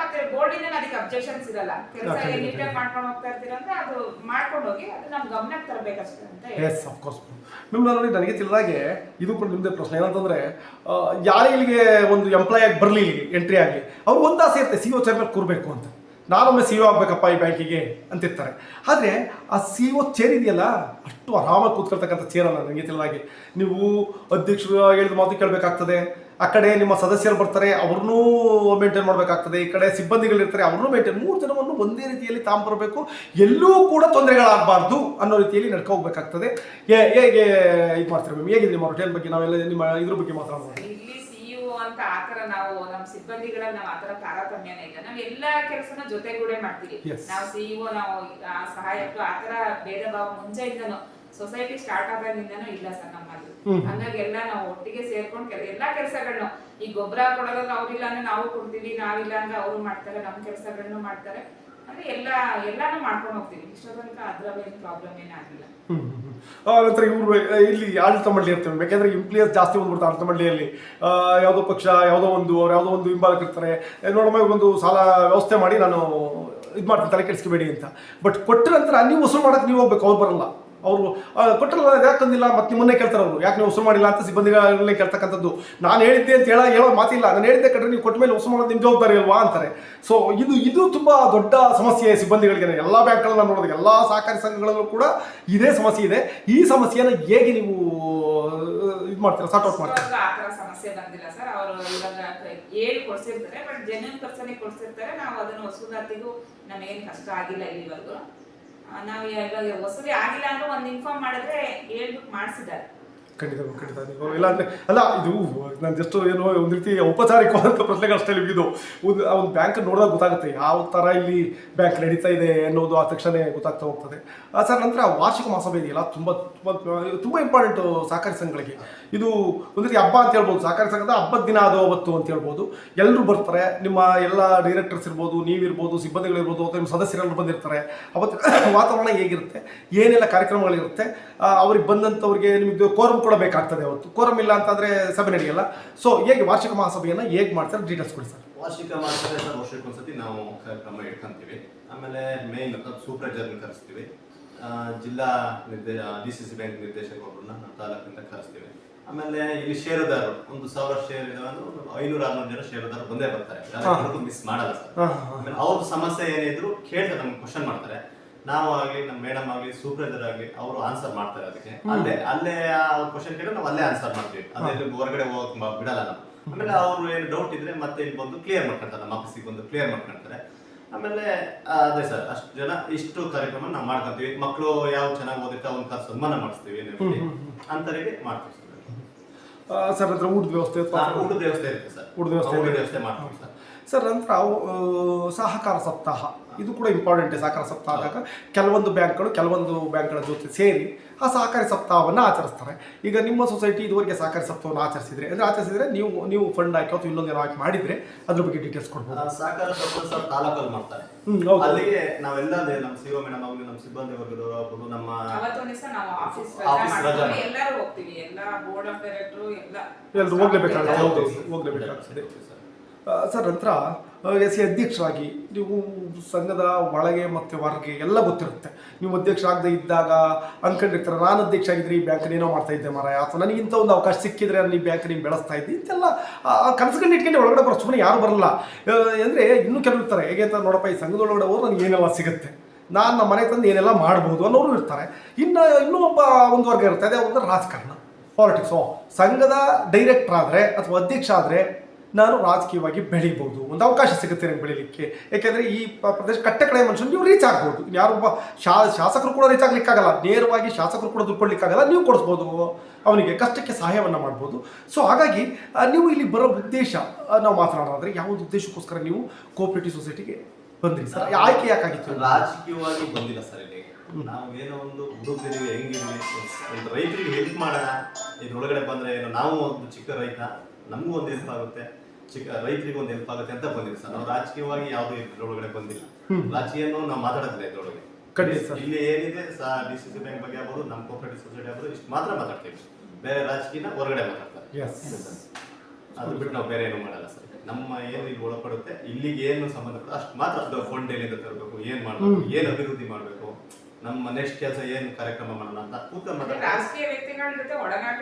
ಮತ್ತೆ ಬೋರ್ಡ್ ಇಂದ ಅದಕ್ಕೆ ಅಬ್ಜೆಕ್ಷನ್ಸ್ ಇರಲ್ಲ. ಕೆಲಸ ನೀಟಾಗಿ ಮಾಡ್ಕೊಂಡು ಹೋಗ್ತಾ ಇರ್ತೀರ ಅಂದ್ರೆ ಅದು ಮಾಡ್ಕೊಂಡು ಹೋಗಿ ಅದು ನಮ್ ಗಮನಕ್ಕೆ ತರಬೇಕಷ್ಟೇ ಅಂತ. Yes of course ma'am. ನೋಡಿ, ನನಗೆ ತಿಳಿದಾಗೆ ಇದು ಕೂಡ ನಿಮ್ಮದೇ ಪ್ರಶ್ನೆ ಏನಂತಂದರೆ, ಯಾರೇ ಇಲ್ಲಿಗೆ ಒಂದು ಎಂಪ್ಲಾಯ್ ಆಗಿ ಬರಲಿ, ಇಲ್ಲಿಗೆ ಎಂಟ್ರಿ ಆಗಲಿ, ಅವ್ರು ಒಂದು ಆಸೆ ಇರುತ್ತೆ, CO ಚೇರ್ ಮೇಲೆ ಕೂರಬೇಕು ಅಂತ. ನಾನೊಮ್ಮೆ CO ಆಗಬೇಕಪ್ಪ ಈ ಬ್ಯಾಂಕಿಗೆ ಅಂತಿರ್ತಾರೆ. ಆದರೆ ಆ CO ಚೇರ್ ಇದೆಯಲ್ಲ, ಅಷ್ಟು ಆರಾಮಾಗಿ ಕೂತ್ಕೊಳ್ತಕ್ಕಂಥ ಚೇರಲ್ಲ ನನಗೆ ತಿಳಿದಾಗೆ. ನೀವು ಅಧ್ಯಕ್ಷರು ಹೇಳಿದ ಮಾತು ಕೇಳಬೇಕಾಗ್ತದೆ, ಆ ಕಡೆ ನಿಮ್ಮ ಸದಸ್ಯರು ಬರ್ತಾರೆ, ಅವ್ರನ್ನೂ ಮೇಂಟೈನ್ ಮಾಡಬೇಕಾಗ್ತದೆ, ಈ ಕಡೆ ಸಿಬ್ಬಂದಿಗಳಿರ್ತಾರೆ, ಅವ್ರನ್ನೂ ಮೇಂಟೈನ್, 3 ಜನವನ್ನು ಒಂದೇ ರೀತಿಯಲ್ಲಿ ತಾಂಬರಬೇಕು, ಎಲ್ಲೂ ಕೂಡ ತೊಂದರೆಗಳಾಗಬಾರ್ದು ಅನ್ನೋ ರೀತಿಯಲ್ಲಿ ನಡ್ಕೊ ಹೋಗ್ಬೇಕಾಗ್ತದೆ. ಹೇಗೆ ಇದು ಮಾಡ್ತೀರಾ ಮ್ಯಾಮ್? ಹೇಗಿದೆ ನಿಮ್ಮ ರೊಟೇನ್ ಬಗ್ಗೆ? ನಾವೆಲ್ಲ ನಿಮ್ಮ ಇದ್ರ ಬಗ್ಗೆ ಮಾತಾಡೋದು ಅಂತ ಆತರ ನಾವು ನಮ್ಮ ಸಿಬ್ಬಂದಿಗಳ ನಾವು ಆತರ ತಾರತಮ್ಯನೇ ಇಲ್ಲ. ನಾವು ಎಲ್ಲಾ ಕೆಲಸನ ಜೊತೆಗೂಡೆ ಮಾಡ್ತೀವಿ. ನಾವು CEO, ನಾವು ಸಹಾಯಕರು ಆತರ ಭೇದ ಭಾವ ಮುಂಚೆಯಿಂದನೂ ಸೊಸೈಟಿ ಸ್ಟಾರ್ಟ್ ಆದಾಗಿಂದನೂ ಇಲ್ಲ ಸರ್ ನಮ್ಮಲ್ಲಿ. ಹಂಗಾಗಿ ಎಲ್ಲ ನಾವು ಒಟ್ಟಿಗೆ ಸೇರ್ಕೊಂಡು ಎಲ್ಲಾ ಕೆಲಸಗಳನ್ನ, ಈ ಗೊಬ್ಬರ ಕೊಡೋದು ಅವ್ರಿಲ್ಲ ಅಂದ್ರೆ ನಾವು ಕೊಡ್ತೀವಿ, ನಾವಿಲ್ಲ ಅಂದ್ರೆ ಅವರು ಮಾಡ್ತಾರೆ, ನಮ್ಮ ಕೆಲಸಗಳನ್ನ ಮಾಡ್ತಾರೆ. ಅಂದ್ರೆ ಎಲ್ಲಾನು ಮಾಡ್ಕೊಂಡು ಹೋಗ್ತೀವಿ. ಇಷ್ಟೋ ತನಕ ಅದ್ರಲ್ಲಿ ಏನು ಪ್ರಾಬ್ಲಮ್ ಏನಾಗಿಲ್ಲ. ನಂತರ ಇವರು ಇಲ್ಲಿ ಆಡಳಿತ ಮಂಡಳಿ ಇರ್ತವೆ, ಯಾಕೆಂದರೆ ಇಂಪ್ಲಿಯನ್ಸ್ ಜಾಸ್ತಿ ಬಂದ್ಬಿಡ್ತಾರೆ ಆಡಳಿತ ಮಂಡಳಿಯಲ್ಲಿ. ಯಾವುದೋ ಪಕ್ಷ, ಯಾವುದೋ ಒಂದು ಹಿಂಬಾಲಕಿರ್ತಾರೆ, ನೋಡಮ್ಮ ಒಂದು ಸಾಲ ವ್ಯವಸ್ಥೆ ಮಾಡಿ ನಾನು ಇದು ಮಾಡ್ತೀನಿ, ತಲೆ ಕೆಡಿಸ್ಕೋಬೇಡಿ ಅಂತ. ಬಟ್ ಕೊಟ್ಟ ನಂತರ ನೀವು ವಸೂಲು ಮಾಡೋಕ್ಕೆ ನೀವು ಹೋಗ್ಬೇಕು, ಅವ್ರು ಬರಲ್ಲ. ಅವರು ಕೊಟ್ಟರಲ್ಲ, ಯಾಕೆ ತಂದಿಲ್ಲ, ಮತ್ತೆ ನಿಮ್ಮನ್ನೇ ಕೇಳ್ತಾರೆ ಅವರು, ಯಾಕೆ ನೀವು ವಸೂಲು ಮಾಡಿಲ್ಲ ಅಂತ ಸಿಬ್ಬಂದಿಗಳನ್ನೇ ಕೇಳ್ತಕ್ಕಂಥದ್ದು. ನಾನು ಹೇಳಿದ್ದೆ ಅಂತ ಹೇಳೋ ಮಾತಿಲ್ಲ, ನಾನು ಹೇಳಿದ್ದೆ ಕಟ್ರೆ ನೀವು ಕೊಟ್ಟ ಮೇಲೆ ವಸೂಲು ಮಾಡೋದು ನಿಮ್ಮ ಜವಾಬ್ದಾರಿ ಅಲ್ವಾ ಅಂತಾರೆ. ಸೊ ಇದು ತುಂಬ ದೊಡ್ಡ ಸಮಸ್ಯೆ ಸಿಬ್ಬಂದಿಗಳಿಗೆ. ಎಲ್ಲ ಬ್ಯಾಂಕ್ಗಳನ್ನ ನೋಡೋದು, ಎಲ್ಲ ಸಹಕಾರಿ ಸಂಘಗಳಲ್ಲೂ ಕೂಡ ಇದೇ ಸಮಸ್ಯೆ ಇದೆ. ಈ ಸಮಸ್ಯೆಯನ್ನು ಹೇಗೆ ನೀವು ಇದು ಮಾಡ್ತೀರಾ, ಸಾರ್ಟ್ ಔಟ್ ಮಾಡ್ತೀರಾ? ಆ ಥರ ಸಮಸ್ಯೆ ಬಂದಿಲ್ಲ ಸರ್. ಅವರು ಇವಾಗ ಹೇಳಿ ಕೊಡ್ಸಿರ್ತಾರೆ, ಬಟ್ ಜೆನ್ಯೂನ್ ಪರ್ಸನಿಗೆ ಕೊಡ್ಸಿರ್ತಾರೆ. ನಾವು ಅದನ್ನು ವಸೂಲಾತಿಗೂ ನಮಗೇನು ಕಷ್ಟ ಆಗಿಲ್ಲ ಇಲ್ಲಿವರೆಗೂ. ನಾವು ಇವಾಗ ವಸೂಲಿ ಆಗಿಲ್ಲ ಅಂದ್ರೆ ಒಂದು ಇನ್ಫಾರ್ಮ್ ಮಾಡಿದ್ರೆ ಹೇಳ್ಬಿಟ್ಟು ಮಾಡಿಸಿದ್ದಾರೆ. ಖಂಡಿತ ನೀವು ಇಲ್ಲ ಅಂದರೆ ಅಲ್ಲ, ಇದು ನಾನು ಜಸ್ಟ್ ಏನೋ ಒಂದು ರೀತಿ ಔಪಚಾರಿಕವಾದಂಥ ಪ್ರಶ್ನೆಗಳು ಅಷ್ಟೇ. ಇದು ಒಂದು ಬ್ಯಾಂಕ್ ನೋಡಿದಾಗ ಗೊತ್ತಾಗುತ್ತೆ ಯಾವ ಥರ ಇಲ್ಲಿ ಬ್ಯಾಂಕ್ ನಡೀತಾ ಇದೆ ಅನ್ನೋದು ಆ ತಕ್ಷಣ ಗೊತ್ತಾಗ್ತಾ ಹೋಗ್ತದೆ ಸರ್. ನಂತರ ವಾರ್ಷಿಕ ಮಹಾಸಭೆ ಇದೆಯಲ್ಲ, ತುಂಬ ಇಂಪಾರ್ಟೆಂಟು ಸಹಕಾರಿ ಸಂಘಗಳಿಗೆ. ಇದು ಒಂದು ರೀತಿ ಹಬ್ಬ ಅಂತ ಹೇಳ್ಬೋದು, ಸಹಕಾರಿ ಸಂಘದ ಹಬ್ಬದ ದಿನ ಅದು ಅವತ್ತು ಅಂತ ಹೇಳ್ಬೋದು. ಎಲ್ಲರೂ ಬರ್ತಾರೆ, ನಿಮ್ಮ ಎಲ್ಲ ಡೈರೆಕ್ಟರ್ಸ್ ಇರ್ಬೋದು, ನೀವಿರ್ಬೋದು, ಸಿಬ್ಬಂದಿಗಳಿರ್ಬೋದು, ಅಥವಾ ನಿಮ್ಮ ಸದಸ್ಯರೆಲ್ಲರೂ ಬಂದಿರ್ತಾರೆ. ಅವತ್ತು ವಾತಾವರಣ ಹೇಗಿರುತ್ತೆ, ಏನೆಲ್ಲ ಕಾರ್ಯಕ್ರಮಗಳಿರುತ್ತೆ, ಅವ್ರಿಗೆ ಬಂದಂಥವ್ರಿಗೆ ನಿಮಗೆ ಕೋರಮ್ ಕೂಡ ಬೇಕಾಗ್ತದೆ. ಅವತ್ತು ಕೋರಮ್ ಇಲ್ಲ ಅಂತಂದರೆ ಸಭೆ ನಡೆಯಲ್ಲ. ಸೊ ಹೇಗೆ ವಾರ್ಷಿಕ ಮಹಾಸಭೆಯನ್ನು ಹೇಗೆ ಮಾಡ್ತಾರೆ, ಡೀಟೇಲ್ಸ್ ಕೊಡಿ ಸರ್. ವಾರ್ಷಿಕ ಮಹಾಸಭೆ ಸರ್ ವರ್ಷಕ್ಕೊಂದ್ಸತಿ ನಾವು ಕಾರ್ಯಕ್ರಮ ಇಟ್ಕೊಂತೀವಿ. ಆಮೇಲೆ ಮೇನ್ ಸೂಪರ್ವೈಸರ್ನ ಕರೆಸ್ತೀವಿ. ಜಿಲ್ಲಾ DCC ಬ್ಯಾಂಕ್ ನಿರ್ದೇಶಕರನ್ನ ನಮ್ಮ ತಾಲೂಕಿಂದ ಕರೆಸ್ತೀವಿ. ಆಮೇಲೆ ಇಲ್ಲಿ ಷೇರುದಾರರು 1,000 ಶೇರ್ ಇದಾವೆ ಅಂದ್ರೆ 500-600 ಜನ ಷೇರುದಾರರು ಬಂದೇ ಬರ್ತಾರೆ, ಯಾರು ಮಿಸ್ ಮಾಡಲ್ಲ ಸರ್. ಆಮೇಲೆ ಅವ್ರ ಸಮಸ್ಯೆ ಏನಿದ್ರು ಕೇಳ್ತಾರೆ, ನಮ್ಗೆ ಕ್ವಶನ್ ಮಾಡ್ತಾರೆ. ನಾವು ಆಗ್ಲಿ ನಮ್ಮ ಮೇಡಮ್ ಆಗ್ಲಿ ಸೂಪರ್ವೈಸರ್ ಆಗ್ಲಿ ಅವರು ಆನ್ಸರ್ ಮಾಡ್ತಾರೆ. ಅದಕ್ಕೆ ಅಲ್ಲೇ ಆ ಕ್ವಶನ್ ಕೇಳಿದ್ರೆ ನಾವು ಅಲ್ಲೇ ಆನ್ಸರ್ ಮಾಡ್ತೀವಿ, ಅದೆಲ್ಲ ಹೊರಗಡೆ ಹೋಗಕ್ ಬಿಡಲ್ಲ ನಾವು. ಆಮೇಲೆ ಅವ್ರು ಏನು ಡೌಟ್ ಇದ್ರೆ ಮತ್ತೆ ಇಲ್ಲಿ ಬಂದು ಕ್ಲಿಯರ್ ಮಾಡ್ಕೊಂತಾರೆ, ನಮ್ಮ ಆಫೀಸಿಗೆ ಬಂದು ಕ್ಲಿಯರ್ ಮಾಡ್ಕೊಂತಾರೆ. ಆಮೇಲೆ ಅದೇ ಸರ್, ಅಷ್ಟು ಜನ ಇಷ್ಟು ಕಾರ್ಯಕ್ರಮ ನಾವು ಮಾಡ್ಕೊಂತೀವಿ. ಮಕ್ಕಳು ಯಾವ ಚೆನ್ನಾಗಿ ಓದಿರ್ತಾರೆ ಅವ್ನ ಸನ್ಮಾನ ಮಾಡಿಸ್ತೀವಿ, ಅಂತರಿಗೆ ಮಾಡ್ತೀವಿ ಸರ್. ಹತ್ರ ಊಟದ ವ್ಯವಸ್ಥೆ ಇರುತ್ತೆ ಸರ್, ಊಟದ ವ್ಯವಸ್ಥೆ ಮಾಡ್ತೀವಿ ಸರ್. ಸರ್ ನಂತರ ಸಹಕಾರ ಸಪ್ತಾಹ ಇದು ಕೂಡ ಇಂಪಾರ್ಟೆಂಟ್. ಸಹಕಾರ ಸಪ್ತಾಹದಾಗ ಕೆಲವೊಂದು ಬ್ಯಾಂಕ್ಗಳ ಜೊತೆ ಸೇರಿ ಆ ಸಹಕಾರಿ ಸಪ್ತಾಹವನ್ನು ಆಚರಿಸ್ತಾರೆ. ಈಗ ನಿಮ್ಮ ಸೊಸೈಟಿ ಇದುವರೆಗೆ ಸಹಕಾರಿ ಸಪ್ತಾಹವನ್ನು ಆಚರಿಸಿದ್ರೆ ನೀವು ಫಂಡ್ ಹಾಕಿ ಅಥವಾ ಇನ್ನೊಂದೇನೋ ಹಾಕಿ ಮಾಡಿದ್ರೆ ಅದ್ರ ಬಗ್ಗೆ ಡೀಟೇಲ್ಸ್ ಕೊಡ್ಬೋದು. ಸಹಕಾರ ಸಪ್ತಾಹ ತಾಲೂಕಲ್ಲಿ ಮಾಡ್ತಾರೆ, ಅಲ್ಲಿಗೆ ನಾವೆಲ್ಲ ನಮ್ಮ CO ಮೇಡಮ್ ಆಗಲಿ ನಮ್ಮ ಸಿಬ್ಬಂದಿ ವರ್ಗದವರು ಆಗ್ಬೋದು, ನಮ್ಮ ಎಲ್ಲರೂ ಹೋಗ್ತೀವಿ, ಎಲ್ಲ ಬೋರ್ಡ್ ಆಫ್ ಡೈರೆಕ್ಟರ್ ಎಲ್ಲರೂ ಹೋಗ್ಲೇಬೇಕಾಗ್ತದೆ. ಸರ್ ನಂತರ ಅಧ್ಯಕ್ಷರಾಗಿ ನೀವು ಸಂಘದ ಒಳಗೆ ಮತ್ತು ಹೊರಗೆ ಎಲ್ಲ ಗೊತ್ತಿರುತ್ತೆ. ನೀವು ಅಧ್ಯಕ್ಷರಾಗದೇ ಇದ್ದಾಗ ಅನ್ಕೊಂಡಿರ್ತಾರೆ, ನಾನು ಅಧ್ಯಕ್ಷ ಆಗಿದ್ರೆ ಈ ಬ್ಯಾಂಕ್ ಏನೋ ಮಾಡ್ತಾ ಇದ್ದೆ ಮಾರಾಯ, ಅಥವಾ ನನಗಿಂತ ಒಂದು ಅವಕಾಶ ಸಿಕ್ಕಿದ್ರೆ ನಾನು ಈ ಬ್ಯಾಂಕ್ ನೀವು ಬೆಳೆಸ್ತಾ ಇದ್ದೆ ಇಂತೆಲ್ಲ ಕನಸುಗಳನ್ನ ಇಟ್ಕೊಂಡು ಒಳಗಡೆ ಬರೋ ಸುಮ್ಮನೆ ಯಾರು ಬರಲ್ಲ. ಅಂದರೆ ಇನ್ನೂ ಕೆಲವರು ಇರ್ತಾರೆ, ಹೇಗೆ ಅಂತ ನೋಡಪ್ಪ ಈ ಸಂಘದೊಳಗಡೆ ಹೋದ್ರೆ ನನಗೆ ಏನೆಲ್ಲ ಸಿಗುತ್ತೆ, ನಾನು ನಮ್ಮ ಮನೆ ತಂದು ಏನೆಲ್ಲ ಮಾಡ್ಬೋದು ಅನ್ನೋರು ಇರ್ತಾರೆ. ಇನ್ನೂ ಒಂದು ವರ್ಗ ಇರುತ್ತೆ, ಅದೇ ಒಂದು ರಾಜಕಾರಣ, ಪಾಲಿಟಿಕ್ಸು. ಸಂಘದ ಡೈರೆಕ್ಟರ್ ಆದರೆ ಅಥವಾ ಅಧ್ಯಕ್ಷ ಆದರೆ ನಾನು ರಾಜಕೀಯವಾಗಿ ಬೆಳಿಬೋದು, ಒಂದು ಅವಕಾಶ ಸಿಗುತ್ತೆ ನನಗೆ ಬೆಳೀಲಿಕ್ಕೆ. ಯಾಕೆಂದರೆ ಈ ಪ್ರದೇಶ ಕಟ್ಟೆ ಕಡೆ ಮನುಷ್ಯನು ನೀವು ರೀಚ್ ಆಗ್ಬೋದು. ಯಾರೊಬ್ಬ ಶಾಸಕರು ಕೂಡ ರೀಚ್ ಆಗ್ಲಿಕ್ಕಾಗಲ್ಲ, ನೇರವಾಗಿ ಶಾಸಕರು ಕೂಡ ದುಡ್ಡು ಕೊಡ್ಲಿಕ್ಕಾಗಲ್ಲ, ನೀವು ಕೊಡಿಸ್ಬೋದು, ಅವನಿಗೆ ಕಷ್ಟಕ್ಕೆ ಸಹಾಯವನ್ನು ಮಾಡ್ಬೋದು. ಸೊ ಹಾಗಾಗಿ ನೀವು ಇಲ್ಲಿ ಬರೋ ಉದ್ದೇಶ ನಾವು ಮಾತನಾಡೋದಾದ್ರೆ ಯಾವುದು ಉದ್ದೇಶಕ್ಕೋಸ್ಕರ ನೀವು ಕೋಆಪರೇಟಿವ್ ಸೊಸೈಟಿಗೆ ಬಂದ್ರಿ ಸರ್? ಆಯ್ಕೆ ಯಾಕಾಗಿತ್ತು? ರಾಜಕೀಯವಾಗಿ ಬಂದಿಲ್ಲ ಸರ್. ಇಲ್ಲಿ ನಾವು ಏನೋ ಒಂದು ಹುಡುಗರಿವಿ, ಹೆಂಗಿದ್ವಿ, ರೈತರಿಗೆ ಹೆಲ್ಪ್ ಮಾಡೋಣ, ಇದ್ರೊಳಗಡೆ ಬಂದ್ರೆ ಏನೋ ನಾವು ಒಂದು ಚಿಕ್ಕ ರೈತ, ನಮಗೂ ಒಂದು ಹೆಲ್ಪ್ ಆಗುತ್ತೆ, ರೈತರಿಗೆ ಒಂದು ಹೆಲ್ಪ್ ಆಗುತ್ತೆ ಅಂತ ಬಂದಿದೆ ಸರ್. ನಾವು ರಾಜಕೀಯವಾಗಿ ಯಾವುದೂ ಇದ್ರೊಳಗಡೆ ಬಂದಿಲ್ಲ. ರಾಜಕೀಯನೂ ನಾವು ಮಾತಾಡೋದಿಲ್ಲ ಇದ್ರೊಳಗೆ. ಇಲ್ಲಿ ಏನಿದೆ DCC ಬ್ಯಾಂಕ್ ಬಗ್ಗೆ ಆಗ್ಬೋದು, ನಮ್ಮ ಕೋಆಪರೇಟಿವ್ ಸೊಸೈಟಿ ಆಗ್ಬೋದು, ಇಷ್ಟು ಮಾತ್ರ ಮಾತಾಡ್ತೀವಿ. ಬೇರೆ ರಾಜಕೀಯನ ಹೊರಗಡೆ ಮಾತಾಡ್ತಾರೆ, ಅದು ಬಿಟ್ಟು ನಾವು ಬೇರೆ ಏನು ಮಾಡಲ್ಲ ಸರ್. ನಮ್ಮ ಏನು ಇಲ್ಲಿ ಒಳಪಡುತ್ತೆ, ಇಲ್ಲಿಗೆ ಏನು ಸಂಬಂಧಪಟ್ಟ ಅಷ್ಟು ಮಾತ್ರ ಫಂಡ್ ಎಲ್ಲಿಂದ ತರಬೇಕು, ಏನ್ ಮಾಡಬೇಕು, ಏನ್ ಅಭಿವೃದ್ಧಿ ಮಾಡಬೇಕು, ನಮ್ಮ ನೆಕ್ಸ್ಟ್ ಕೆಲಸ ಏನು ಕಾರ್ಯಕ್ರಮ ಮಾಡೋಣ ಅಂತ ಕೂತ್ಕೊಂಡು ರಾಜಕೀಯ ವ್ಯಕ್ತಿಗಳ ಜೊತೆ ಒಡನಾಟ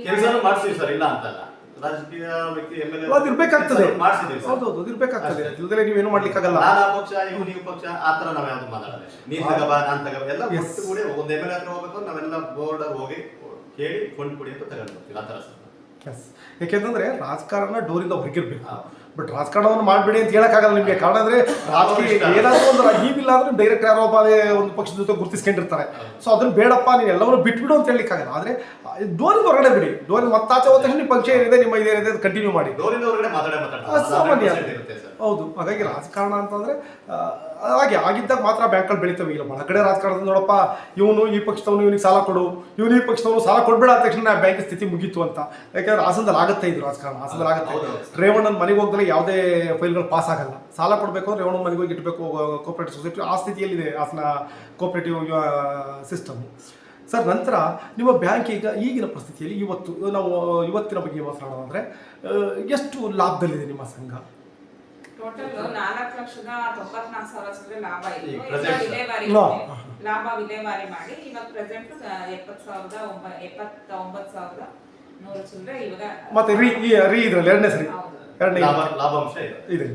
ಕೆಲಸ ಮಾಡ್ತೀವಿ ಸರ್, ಇಲ್ಲ ಅಂತಲ್ಲ. ರಾಜಕೀಯ ವ್ಯಕ್ತಿ ಇರ್ಬೇಕಾಗ್ತದೆ, ಮಾಡ್ಸಿದ್ದೀವಿ, ನೀವೇನು ಮಾಡ್ಲಿಕ್ಕಾಗಲ್ಲ. ನಾನು ಪಕ್ಷ ನೀವು ಪಕ್ಷ ಆತರ ನಾವ್ ಯಾವ್ದು ಮಾತಾಡಲ್ಲ. ನೀನ್ ತಗಬಾ ನಾನ್ ತಗಬ ಎಲ್ಲ ಕೂಡ ಒಂದ್ MLA ಹತ್ರ ಹೋಗ್ಬೇಕು, ನಾವೆಲ್ಲ ಬೋರ್ಡ್ ಹೋಗಿ ಕೇಳಿ ಫಂಡ್ ಕೊಡಿ ಅಂತ ತಗೊಂಡು ಬರ್ತೀವಿ, ಆ ತರ ಸರ್. ಯಾಕೆಂತಂದ್ರೆ ರಾಜಕಾರಣ ಡೋರಿಂದ ಹೊರಗಿರ್ಬೇಕು, ಬಟ್ ರಾಜಕಾರಣವನ್ನು ಮಾಡಬೇಡಿ ಅಂತ ಹೇಳಕ್ಕಾಗಲ್ಲ ನಿಮಗೆ. ಕಾರಣ ಅಂದ್ರೆ ರಾಜಕೀಯ ಏನಾದರೂ ಒಂದು ಈಗಿಲ್ಲ ಅಂದ್ರೆ ಡೈರೆಕ್ಟ್ ಯಾರೋ ಒಂದು ಪಕ್ಷದ ಜೊತೆ ಗುರುತಿಸ್ಕೊಂಡಿರ್ತಾರೆ. ಸೊ ಅದನ್ನ ಬೇಡಪ್ಪ ನೀನು ಎಲ್ಲವನ್ನೂ ಬಿಟ್ಬಿಡು ಅಂತ ಹೇಳಲಿಕ್ಕಾಗಲ್ಲ. ಆದರೆ ಡೋರಿಂದ ಹೊರಗಡೆ ಬಿಡಿ, ಡೋರಿಂದ ಮತ್ತಾಚೆ ಹೋದ ತಕ್ಷಣ ನಿಮ್ಮ ಪಕ್ಷ ಏನಿದೆ, ನಿಮ್ಮ ಇದೇನಿದೆ ಅದು ಕಂಟಿನ್ಯೂ ಮಾಡಿ. ಡೋರಿಂದ ಹೊರಗಡೆ ಸಾಮಾನ್ಯ. ಹೌದು. ಹಾಗಾಗಿ ರಾಜಕಾರಣ ಅಂತಂದ್ರೆ ಹಾಗೆ ಆಗಿದ್ದಾಗ ಮಾತ್ರ ಬ್ಯಾಂಕ್ಗಳು ಬೆಳಿತವೆ. ಇಲ್ಲ ಒಳಗಡೆ ರಾಜಕಾರಣದ ನೋಡಪ್ಪ ಇವನು ಈ ಪಕ್ಷದವನು ಇವನಿಗೆ ಸಾಲ ಕೊಡು, ಇವನು ಈ ಪಕ್ಷದವನು ಸಾಲ ಕೊಡ್ಬೇಡ ಅಂದ ತಕ್ಷಣ ಬ್ಯಾಂಕ್ ಸ್ಥಿತಿ ಮುಗೀತು ಅಂತ. ಯಾಕಂದ್ರೆ ಹಾಸನದಲ್ಲಿ ಆಗುತ್ತೆ ಇದು ರಾಜಕಾರಣ, ಹಾಸನದಲ್ಲಿ ಆಗುತ್ತೆ. ರೇವಣ್ಣನ ಮನೆಗೆ ಹೋಗದಲ್ಲಿ ಯಾವುದೇ ಫೈಲ್ಗಳು ಪಾಸ್ ಆಗಲ್ಲ. ಸಾಲ ಕೊಡಬೇಕು ಅಂದ್ರೆ ರೇವಣ್ಣನ ಮನೆಗೆ ಹೋಗಿ ಇಟ್ಬೇಕು ಕೋಆಪರೇಟಿವ್ ಸೊಸೈಟಿ, ಆ ಸ್ಥಿತಿಯಲ್ಲಿದೆ ಹಾಸನ ಕೋಆಪರೇಟಿವ್ ಸಿಸ್ಟಮ್. ಸರ್ ನಂತರ ನಿಮ್ಮ ಬ್ಯಾಂಕ್ ಈಗಿನ ಪರಿಸ್ಥಿತಿಯಲ್ಲಿ ಇವತ್ತಿನ ಬಗ್ಗೆ ಮಾತನಾಡೋದಂದ್ರೆ ಎಷ್ಟು ಲಾಭದಲ್ಲಿದೆ ನಿಮ್ಮ ಸಂಘ? ಟೋಟಲ್ 4,94,000 ಲಾಭ ಇತ್ತು. ಲಾಭ ವಿಲೇವಾರಿ ಮಾಡಿ ಇವಾಗ ಪ್ರೆಸೆಂಟ್ 79,100 ಚಿಲ್ಲರೆ ಇವಾಗ ಮತ್ತೆ ಇದ್ರಲ್ಲಿ ಎರಡನೇ ಸರಿ ಲಾಭಾಂಶ ಇದೆ.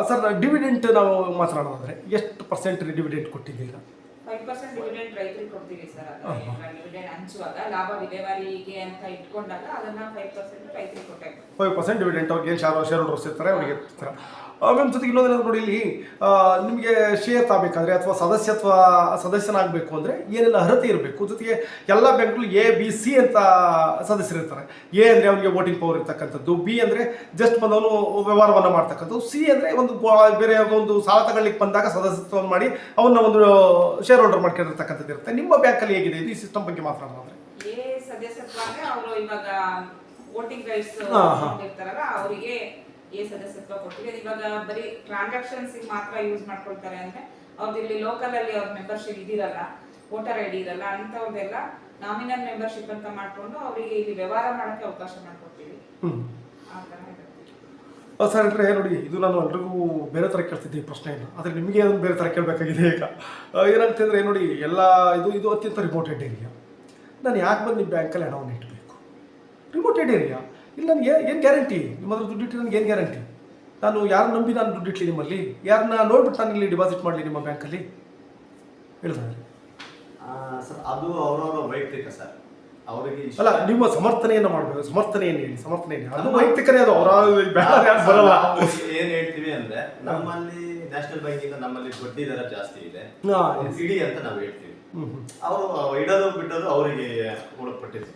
ಸರ್ ಡಿವಿಡೆಂಟ್ ನಾವು ಮಾತನಾಡೋದಾದ್ರೆ ಎಷ್ಟು ಪರ್ಸೆಂಟ್ ಡಿವಿಡೆಂಟ್ ಕೊಟ್ಟಿದ್ದೀರಾ? 5% ಡಿವಿಡೆಂಟ್ ರೈತರಿಗೆ ಕೊಡ್ತೀವಿ ಸರ್. ಡಿವಿಡೆಂಟ್ ಹಂಚುವಾಗ ಲಾಭ ವಿಲೇವಾರಿಗೆ ಅಂತ ಇಟ್ಕೊಂಡಾಗ ಅದನ್ನ 5% ರೈತರಿಗೆ ಕೊಟ್ಟಾಗ 5% ಡಿವಿಡೆಂಟ್ ಅವ್ರಿಗೆ ಶೇರ್ ಹೋಲ್ಡರ್ಸ್ ಇರ್ತಾರೆ, ಅವರಿಗೆ ಇರ್ತಾರೆ. ಮ್ಯಾಮ್ ಜೊತೆಗೆ ಇನ್ನೊಂದೇನಾದ್ರು ನೋಡಿ, ಇಲ್ಲಿ ನಿಮಗೆ ಶೇರ್ ತಗೋಬೇಕಾದ್ರೆ ಅಥವಾ ಸದಸ್ಯನಾಗಬೇಕು ಅಂದರೆ ಏನೆಲ್ಲ ಅರ್ಹತೆ ಇರಬೇಕು? ಜೊತೆಗೆ ಎಲ್ಲ ಬ್ಯಾಂಕ್ಗಳು ABC ಅಂತ ಸದಸ್ಯರಿರ್ತಾರೆ. A ಅಂದರೆ ಅವನಿಗೆ ವೋಟಿಂಗ್ ಪವರ್ ಇರ್ತಕ್ಕಂಥದ್ದು, B ಅಂದರೆ ಜಸ್ಟ್ ಬಂದವನು ವ್ಯವಹಾರವನ್ನು ಮಾಡ್ತಕ್ಕಂಥದ್ದು, C ಅಂದರೆ ಒಂದು ಬೇರೆ ಒಂದು ಸಾಲ ತಗೊಳ್ಳಿಕ್ಕೆ ಬಂದಾಗ ಸದಸ್ಯತ್ವವನ್ನು ಮಾಡಿ ಅವನ್ನ ಒಂದು ಶೇರ್ ಹೋಲ್ಡರ್ ಮಾಡ್ಕೊಂಡಿರ್ತಕ್ಕಂಥದ್ದು ಇರುತ್ತೆ. ನಿಮ್ಮ ಬ್ಯಾಂಕಲ್ಲಿ ಹೇಗಿದೆ ಇದು? ಈ ಸಿಸ್ಟಮ್ ಬಗ್ಗೆ ಮಾತನಾಡೋದಾದ್ರೆ A ಸದಸ್ಯತ್ವ ಅಂದರೆ ಅವರು ಇವಾಗ ವೋಟಿಂಗ್ ರೈಟ್ಸ್ ಇರ್ತಾರಲ್ಲ ಅವರಿಗೆ A ಸದಸ್ಯತ್ವ ಕೊಟ್ಟಿದೆ. ಇವಾಗ ಬರೀ ಟ್ರಾನ್ಸಾಕ್ಷನ್ಸ್ ಮಾತ್ರ ಯೂಸ್ ಮಾಡ್ಕೊಳ್ತಾರೆ ಅಂದ್ರೆ ಅವ್ರದ್ದು ಇಲ್ಲಿ ಲೋಕಲ್ ಅಲ್ಲಿ ಅವ್ರ ಮೆಂಬರ್ಶಿಪ್ ಇದಿರಲ್ಲ, ವೋಟರ್ ID ಇರಲ್ಲ, ಅಂತವ್ರದೆಲ್ಲ ನಾಮಿನಲ್ ಮೆಂಬರ್ಶಿಪ್ ಅಂತ ಮಾಡ್ಕೊಂಡು ಅವರಿಗೆ ಇಲ್ಲಿ ವ್ಯವಹಾರ ಮಾಡಕ್ಕೆ ಅವಕಾಶ ಮಾಡ್ಕೊಡ್ತೀವಿ. ಆ ತರ ಸರ್ ಅಂದರೆ ನೋಡಿ, ಇದು ನಾನು ಎಲ್ರಿಗೂ ಬೇರೆ ಥರ ಕೇಳ್ತಿದ್ದೆ ಈ ಪ್ರಶ್ನೆಯನ್ನು, ಆದರೆ ನಿಮಗೆ ಅದನ್ನು ಬೇರೆ ಥರ ಕೇಳಬೇಕಾಗಿದೆ ಈಗ. ಏನಾಗುತ್ತೆ ಅಂದರೆ ನೋಡಿ, ಎಲ್ಲ ಇದು ಅತ್ಯಂತ ರಿಮೋಟೆಡ್ ಏರಿಯಾ. ನಾನು ಯಾಕೆ ಬಂದು ನಿಮ್ಮ ಬ್ಯಾಂಕಲ್ಲಿ ಹಣವನ್ನು ಇಡಬೇಕು? ರಿಮೋಟೆಡ್ ಏರಿಯಾ, ಇಲ್ಲಿ ನನಗೆ ಏನು ಗ್ಯಾರಂಟಿ? ನಿಮ್ಮ ಹತ್ರ ದುಡ್ಡು ಇಟ್ಟು ನನಗೆ ಏನು ಗ್ಯಾರಂಟಿ? ನಾನು ಯಾರನ್ನ ನಂಬಿ ನಾನು ದುಡ್ಡು ಇಟ್ಲಿ ನಿಮ್ಮಲ್ಲಿ? ಯಾರನ್ನ ನೋಡ್ಬಿಟ್ಟು ನಾನು ಇಲ್ಲಿ ಡಿಪಾಸಿಟ್ ಮಾಡಲಿ ನಿಮ್ಮ ಬ್ಯಾಂಕಲ್ಲಿ? ಹೇಳ್ತಾರೆ ಸರ್, ಅದು ಅವರವರ ವೈಯಕ್ತಿಕ ಸರ್. ಅವರಿಗೆ ಅಲ್ಲ, ನಿಮ್ಮ ಸಮರ್ಥನೆಯನ್ನು ಮಾಡಬೇಕು. ಸಮರ್ಥನೆಯನ್ನು ಹೇಳಿ, ಸಮರ್ಥನೆ ಹೇಳಿ. ಅದು ವೈಯಕ್ತಿಕರೇ, ಅದು ಅವರ ಬರಲ್ಲ. ಏನ್ ಹೇಳ್ತೀವಿ ಅಂದ್ರೆ, ನಮ್ಮಲ್ಲಿ ನ್ಯಾಷನಲ್ ಬ್ಯಾಂಕ್ ಇಂದ ನಮ್ಮಲ್ಲಿ ಬಡ್ಡಿ ದರ ಜಾಸ್ತಿ ಇದೆ, ಇಡಿ ಅಂತ ನಾವು ಹೇಳ್ತೀವಿ. ಅವರು ಇಡೋದು ಬಿಟ್ಟೋದು ಅವರಿಗೆ ಒಳಪಟ್ಟಿದೆ.